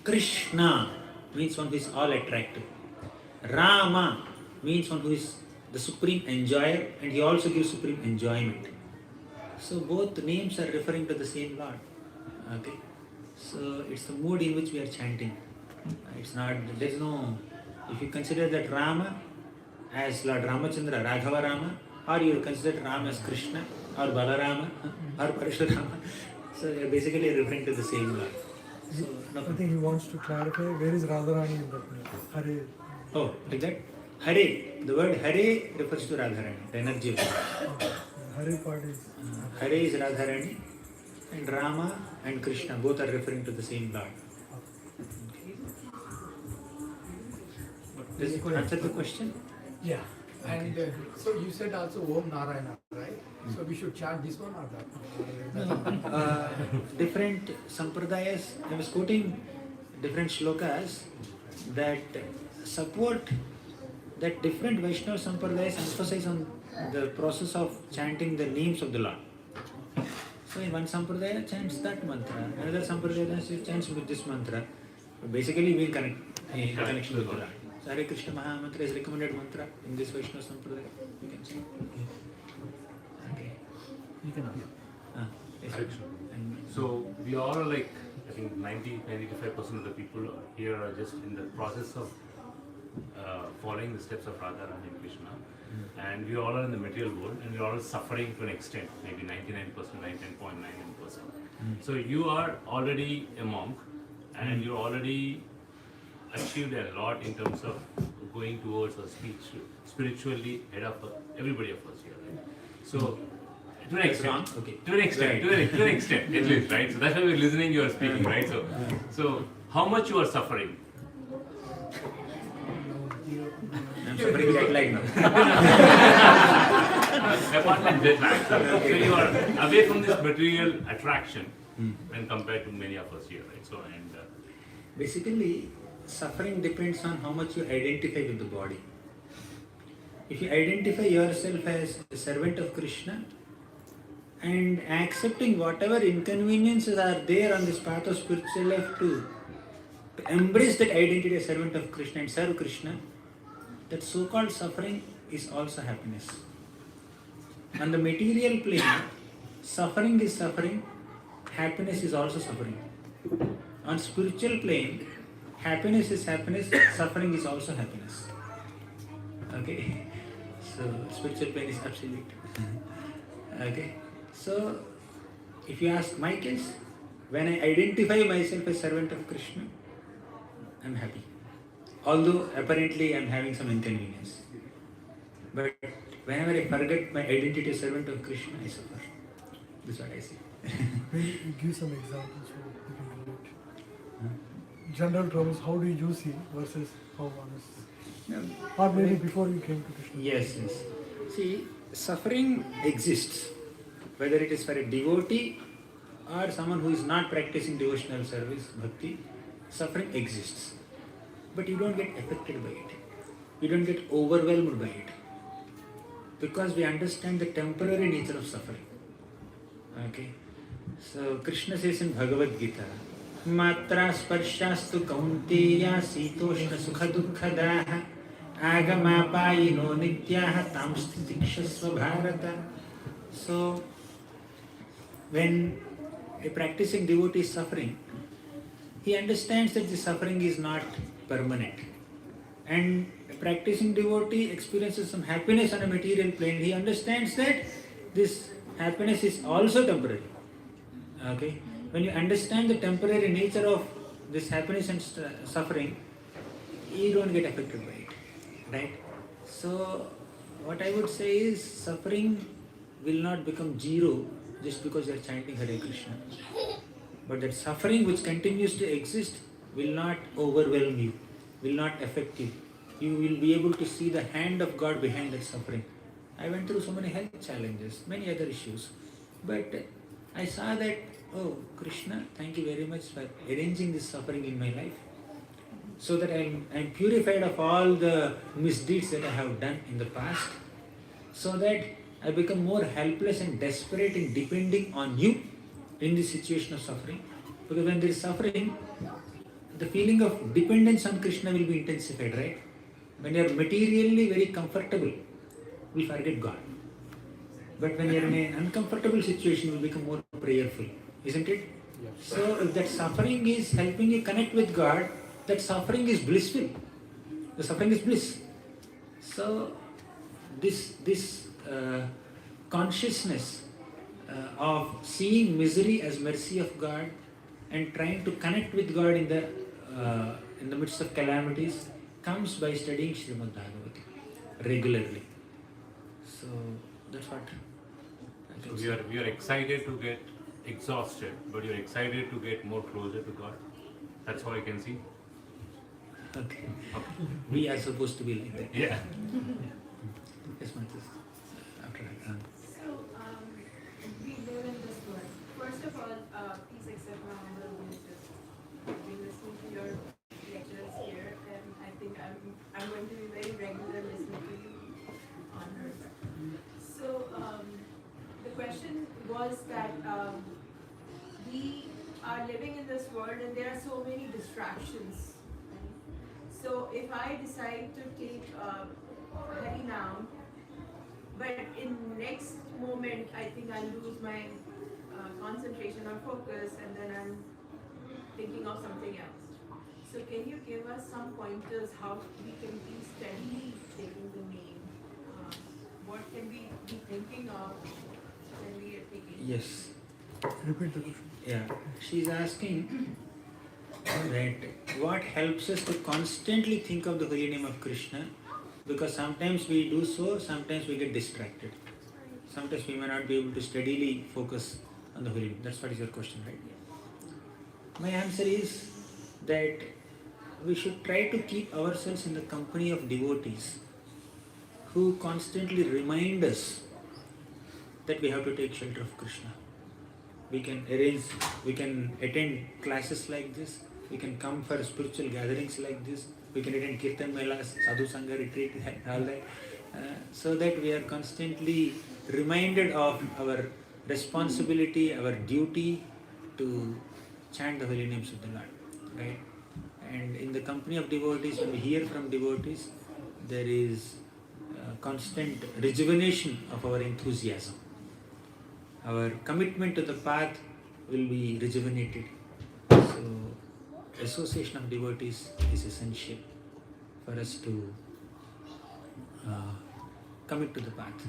Krishna means one who is all attractive. Rama means one who is the supreme enjoyer, and he also gives supreme enjoyment. So both names are referring to the same Lord. Okay, so it's the mood in which we are chanting. It's not, there's no, if you consider that Rama as Lord Ramachandra, Raghava Rama, or you consider Rama as Krishna, or Balarama, or Parashurama, so you're basically referring to the same Lord. So, no, I think he wants to clarify where is Radharani in that name? Hare. oh, like that? Hare, the word Hare refers to Radharani, the energy of God. Hare part is. Hare is Radharani, and Rama and Krishna both are referring to the same Lord. Does it answer the question? Yeah. And so you said also Om Narayana, right? So we should chant this one or that? Different sampradayas, I was quoting different shlokas that support that different Vaishnava sampradayas emphasize on the process of chanting the names of the Lord. So in one sampradaya chants that mantra, another sampradaya chants with this mantra. Basically we connect in connection with the Lord. So Hare Krishna Maha Mantra is recommended mantra in this Vaishnava sampradaya. You can see. Okay. You can Yes. Hare Krishna. And So we all are like, I think 90-95% of the people here are just in the process of following the steps of Radha and Krishna. And we all are in the material world and we are all suffering to an extent, maybe 99%, 99.99%. So you are already a monk and you already achieved a lot in terms of going towards a spiritually head of everybody of us here, right? So to an extent, Okay. to an extent, to an extent, at least, right? So that's why we're listening, you are speaking, right? So how much you are suffering? I'm suffering jet lag now. Apart from jet lag, so you are away from this material attraction when compared to many of us here, right? So and Basically, suffering depends on how much you identify with the body. If you identify yourself as a servant of Krishna and accepting whatever inconveniences are there on this path of spiritual life to embrace that identity as servant of Krishna and serve Krishna, that so-called suffering is also happiness. On the material plane, suffering is suffering, happiness is also suffering. On spiritual plane, happiness is happiness, suffering is also happiness. Okay? So, spiritual plane is absolute. Okay? So, if you ask my case, when I identify myself as servant of Krishna, I'm happy. Although apparently I'm having some inconvenience. But whenever I forget my identity as servant of Krishna, I suffer. That's what I say. Maybe you give some examples so we can relate. General terms, how do you see versus how others? Or maybe before you came to Krishna. Yes. See, suffering exists. Whether it is for a devotee or someone who is not practicing devotional service, bhakti, suffering exists. But you don't get affected by it. You don't get overwhelmed by it. Because we understand the temporary nature of suffering. Okay? So, Krishna says in Bhagavad Gita, Matra sparshastu kaunteya sitoshna sukha dukkhadaha agamapayino nityaha tamstitikshasva bharata. So, when a practicing devotee is suffering, he understands that the suffering is not permanent. And a practicing devotee experiences some happiness on a material plane. He understands that this happiness is also temporary. Okay? When you understand the temporary nature of this happiness and suffering, you don't get affected by it, right? So what I would say is suffering will not become zero just because you are chanting Hare Krishna. But that suffering which continues to exist will not overwhelm you, will not affect you. You will be able to see the hand of God behind that suffering. I went through so many health challenges, many other issues. But I saw that, oh, Krishna, thank you very much for arranging this suffering in my life, so that I'm purified of all the misdeeds that I have done in the past, so that I become more helpless and desperate in depending on you in this situation of suffering. Because when there is suffering, the feeling of dependence on Krishna will be intensified, right? When you are materially very comfortable, we forget God. But when you are in an uncomfortable situation, you become more prayerful, isn't it? Yeah. So if that suffering is helping you connect with God, that suffering is blissful. The suffering is bliss. So this consciousness of seeing misery as mercy of God and trying to connect with God in the midst of calamities comes by studying Srimad Bhagavati regularly. So that's what I So can say. we are excited to get exhausted, but you're excited to get more closer to God. That's how I can see. Okay. We are supposed to be like that. Yeah. Yes, Mathis. After that. We live in this world. First of all, please accept my humble obeisances. I've been listening to your lectures here, and I think I'm going to be very regular listening to you on her. So the question was that we are living in this world, and there are so many distractions. Right? So if I decide to take Hari Naam, but in next moment, I think I'll lose my concentration or focus, and then I'm thinking of something else. So can you give us some pointers how we can be steadily taking the name? What can we be thinking of when we are taking? Yes. Repeat the question. Yeah. She's asking that what helps us to constantly think of the holy name of Krishna, because sometimes we do so, sometimes we get distracted. Sometimes we may not be able to steadily focus on the holy name. That's what is your question, right? My answer is that we should try to keep ourselves in the company of devotees who constantly remind us that we have to take shelter of Krishna. We can attend classes like this, we can come for spiritual gatherings like this, we can attend Kirtan Melas, Sadhu Sangha retreat, all that, so that we are constantly reminded of our responsibility, our duty to chant the holy names of the Lord, right? And in the company of devotees, when we hear from devotees, there is constant rejuvenation of our enthusiasm. Our commitment to the path will be rejuvenated. So, association of devotees is essential for us to commit to the path,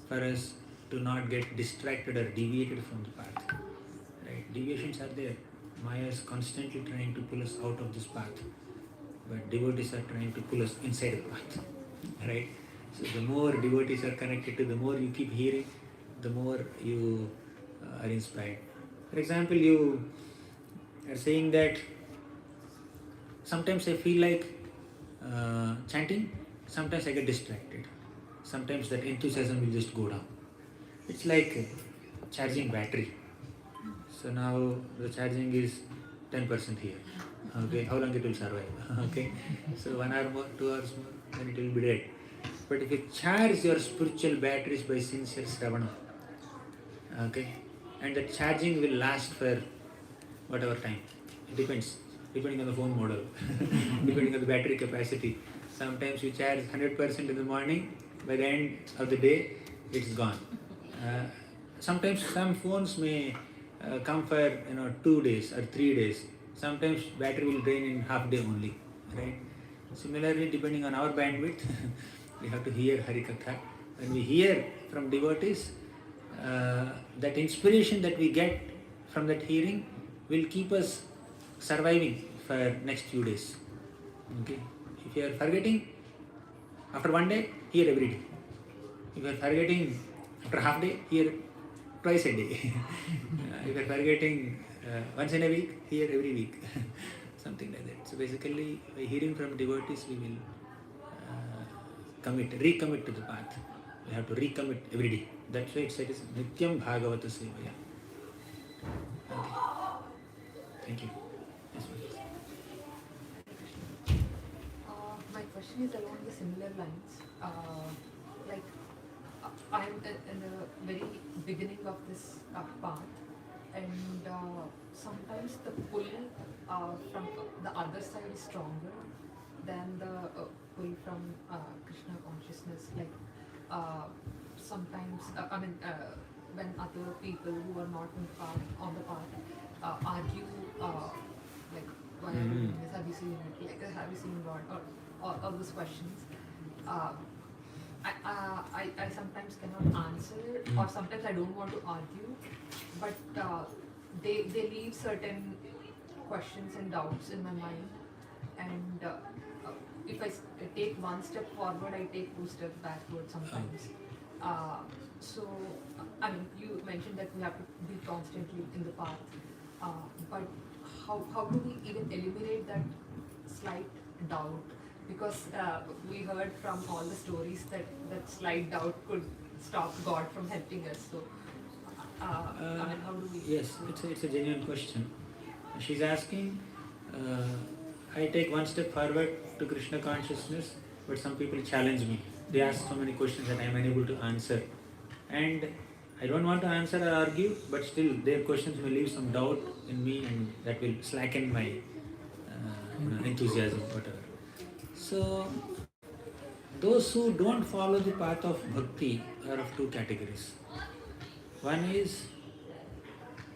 for us to not get distracted or deviated from the path. Right? Deviations are there. Maya is constantly trying to pull us out of this path, but devotees are trying to pull us inside the path. Right? So the more devotees are connected to, the more you keep hearing, the more you are inspired. For example, you are saying that sometimes I feel like chanting, sometimes I get distracted. Sometimes that enthusiasm will just go down. It's like charging battery. So now the charging is 10% here. Okay, how long it will survive? Okay, so 1 hour more, 2 hours more, then it will be dead. But if you charge your spiritual batteries by sincere Shravana, okay, and the charging will last for whatever time. It depends, depending on the phone model, depending on the battery capacity. Sometimes you charge 100% in the morning, by the end of the day, it's gone. Sometimes some phones may come for 2 days or 3 days. Sometimes battery will drain in half day only, right? Similarly, depending on our bandwidth, we have to hear Harikatha. When we hear from devotees, that inspiration that we get from that hearing will keep us surviving for next few days. Okay? If If you are forgetting after one day, hear every day. If you are forgetting after half day, hear twice a day. If you are forgetting once in a week, hear every week. Something like that. So basically, by hearing from devotees, we will recommit to the path. We have to recommit every day. That's why it said is Nityam Bhagavata Sevaya. Okay. Thank you. Yes, please. My question is along the similar lines. Like, I'm in the very beginning of this path, and sometimes the pull from the other side is stronger than the pull from Krishna consciousness. Like, sometimes, when other people who are not on the path argue, like, why are you doing this? Have you seen it? Like, have you seen God? Or all those questions. I sometimes cannot answer, or sometimes I don't want to argue, but they leave certain questions and doubts in my mind, and if I take one step forward, I take two steps backward sometimes. So, I mean, you mentioned that we have to be constantly in the path, but how do we even eliminate that slight doubt? Because we heard from all the stories that slight doubt could stop God from helping us. So, I mean, how do we? Yes, it's a genuine question. She's asking, I take one step forward to Krishna consciousness, but some people challenge me. They ask so many questions that I am unable to answer. And I don't want to answer or argue, but still their questions may leave some doubt in me, and that will slacken my enthusiasm, whatever. So, those who don't follow the path of bhakti are of two categories. One is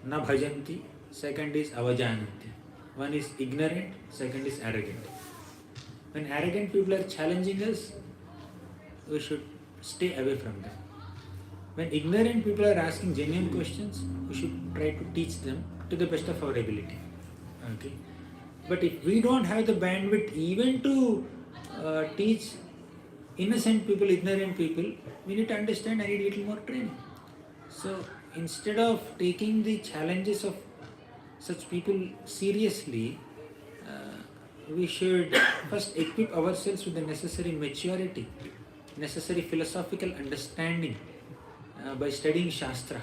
na bhajanti, second is avajananti. One is ignorant, second is arrogant. When arrogant people are challenging us, we should stay away from them. When ignorant people are asking genuine questions, we should try to teach them to the best of our ability. Okay? But if we don't have the bandwidth even to teach innocent people, ignorant people, we need to understand I need a little more training. So instead of taking the challenges of such people seriously, we should first equip ourselves with the necessary maturity, necessary philosophical understanding by studying Shastra.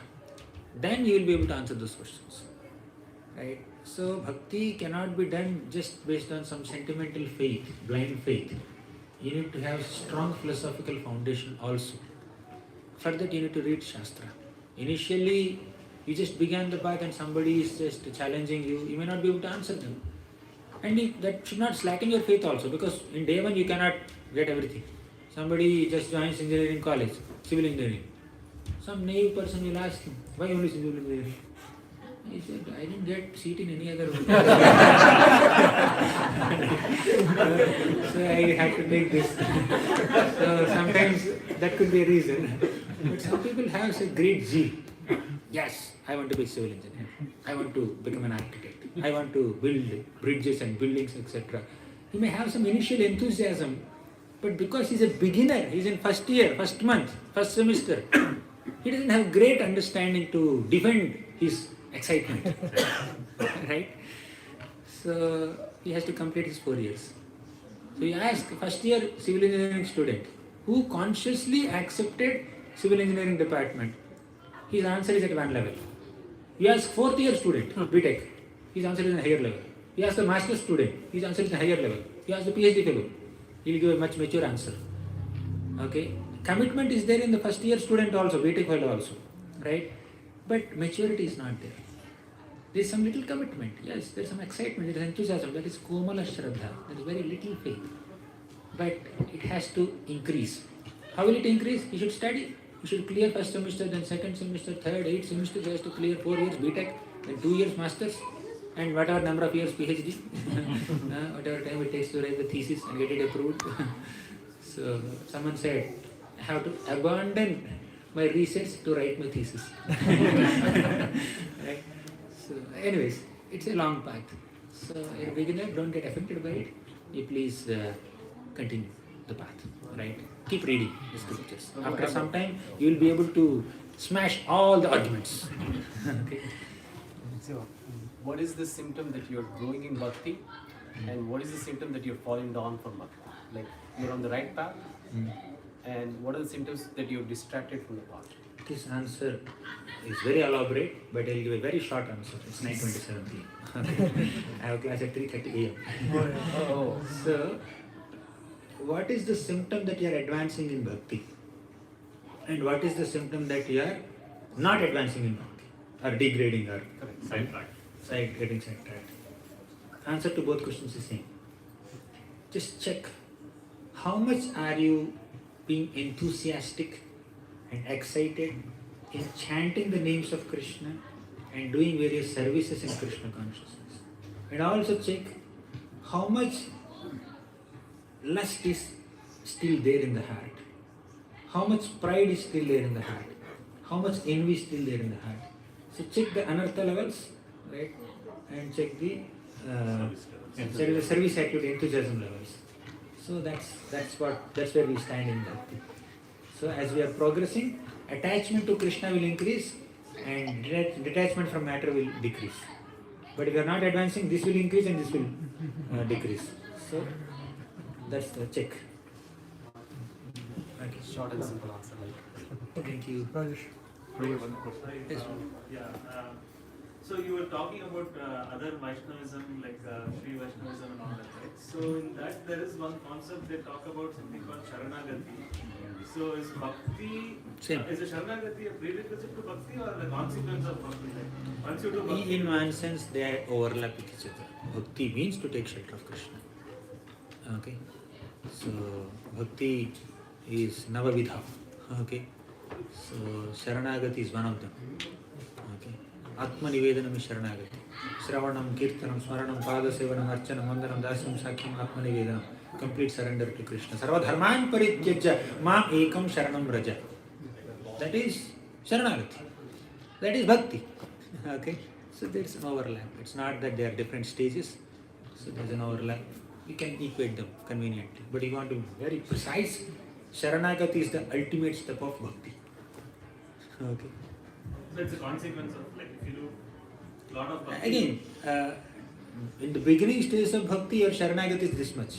Then you will be able to answer those questions. Right? So bhakti cannot be done just based on some sentimental faith, blind faith. You need to have strong philosophical foundation also. For that you need to read Shastra. Initially, you just began the path and somebody is just challenging you, you may not be able to answer them. And that should not slacken your faith also, because in day one you cannot get everything. Somebody just joins engineering college, civil engineering. Some naive person will ask him, why only civil engineering? He said, I didn't get seat in any other one. So I had to take this. So sometimes that could be a reason. But some people have such great zeal. Yes, I want to be a civil engineer. I want to become an architect. I want to build bridges and buildings, etc. He may have some initial enthusiasm, but because he's a beginner, he's in first year, first month, first semester, he doesn't have great understanding to defend his excitement. Right? So he has to complete his 4 years. So you ask first year civil engineering student who consciously accepted civil engineering department, his answer is at one level. You ask 4th year student, BTech, his answer is at a higher level. You ask a master's student, his answer is at a higher level. You ask the PhD fellow, he will give a much mature answer. Okay? Commitment is there in the first year student also, BTech fellow also. Right? But maturity is not there. There is some little commitment. Yes, there is some excitement, there is enthusiasm. That is Komala Shraddha. There is very little faith. But it has to increase. How will it increase? He should study. He should clear first semester, then second semester, third, 8 semesters. He has to clear 4 years BTech, then 2 years masters, and whatever number of years PhD. Whatever time it takes to write the thesis and get it approved. So someone said, I have to abandon my research to write my thesis. Right? So anyways, it's a long path. So a beginner, don't get affected by it. You please continue the path, right? Keep reading the scriptures. After some time, you will be able to smash all the arguments. Okay. So, what is the symptom that you're growing in bhakti, and what is the symptom that you're falling down from bhakti? Like you're on the right path, and what are the symptoms that you're distracted from the path? This answer is very elaborate, but I'll give a very short answer. It's 9:27 p.m. Okay. I have class at 3:30 a.m. Oh. So, what is the symptom that you are advancing in bhakti? And what is the symptom that you are not advancing in bhakti? Or degrading or getting sidetracked? Answer to both questions is same. Just check how much are you being enthusiastic and excited in chanting the names of Krishna and doing various services in Krishna consciousness. And also check how much lust is still there in the heart. How much pride is still there in the heart. How much envy is still there in the heart. So check the anartha levels, right? And check the service activity, enthusiasm levels. So that's where we stand in bhakti. So as we are progressing, attachment to Krishna will increase and detachment from matter will decrease. But if you are not advancing, this will increase and this will decrease. So that's the check. Okay. Short and simple answer. Thank you. Rajesh. Yes. So you were talking about other Vaishnavism, like Sri Vaishnavism and all that, right? So in that there is one concept they talk about something called Sharanagati. So is Bhakti, is a Sharanagati a prerequisite to Bhakti or the consequence of Bhakti? Like, once you do Bhakti, in one sense they overlap with each other. Bhakti means to take shelter of Krishna. Okay. So Bhakti is Navavidha. Okay. So Sharanagati is one of them. Okay. Atma Nivedanam is Sharanagati. Sravanam, Kirtanam, Smaranam, Padasevanam, Archanam, Vandanam, Dasyam, Sakyam, Atma Nivedanam. Complete surrender to Krishna. Sarva dharman parityajya mam ekam sharanam raja. That is Sharanagati. That is Bhakti. Okay. So there is an overlap. It's not that they are different stages. So there is an overlap. You can equate them conveniently. But if you want to be very precise, Sharanagati is the ultimate step of Bhakti. Okay. so it's a consequence of, like, if you do a lot of Bhakti. Again, in the beginning stage of Bhakti, your Sharanagati is this much.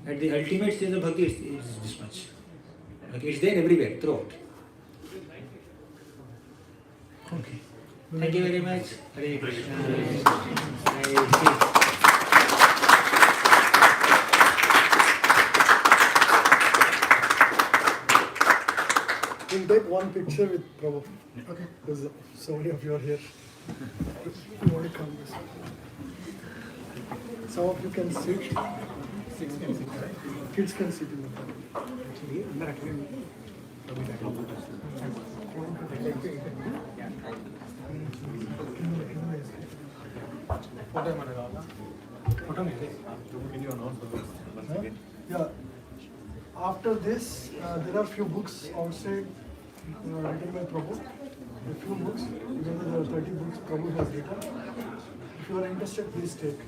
At the ultimate stage of Bhakti, it's this much. Okay, it's there everywhere, throughout. Okay. Thank you very much. Hare Krishna. Hare Krishna. We'll take one picture with Prabhu. Okay. Because so many of you are here. You want to come this way. Some of you can sit. Kids can sit in the front. Yeah. After this, there are few books outside written by Prabhu. A few books, even though there are 30 books Prabhu has written. If you are interested, please take.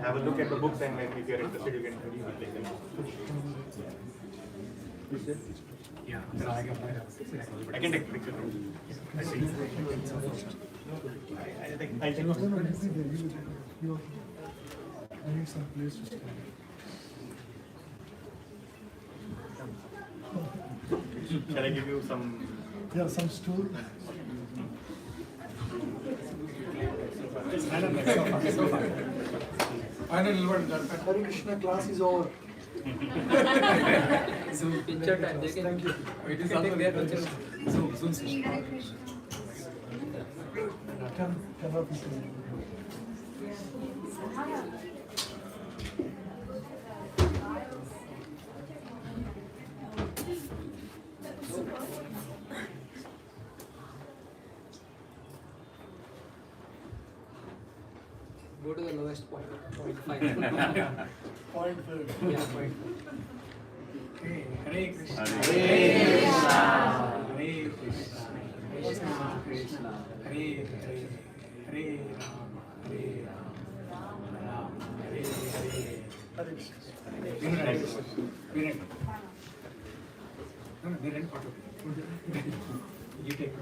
Have a look at the books, and if you are interested, you can take them. Yeah. I can take a picture. I see. I think. I need some place to stand. Shall I give you some? Yeah, some stool. Hare Krishna class is over. Picture time. They can, Thank you. it is also their picture. Shri Hare Krishna. Camera people. Go to the lowest point. 0.5. Point five. Yeah, 0.5. Okay. Hare Krishna. Hare Krishna. Hare Krishna. Krishna Krishna. Hare Hare. Hare Ram. Hare Ram. Ram Hare Hare. Hare Krishna. You take.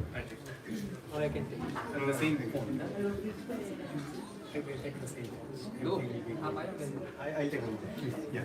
Or I can take the same phone. Take the same. No. I'll take one. Yeah.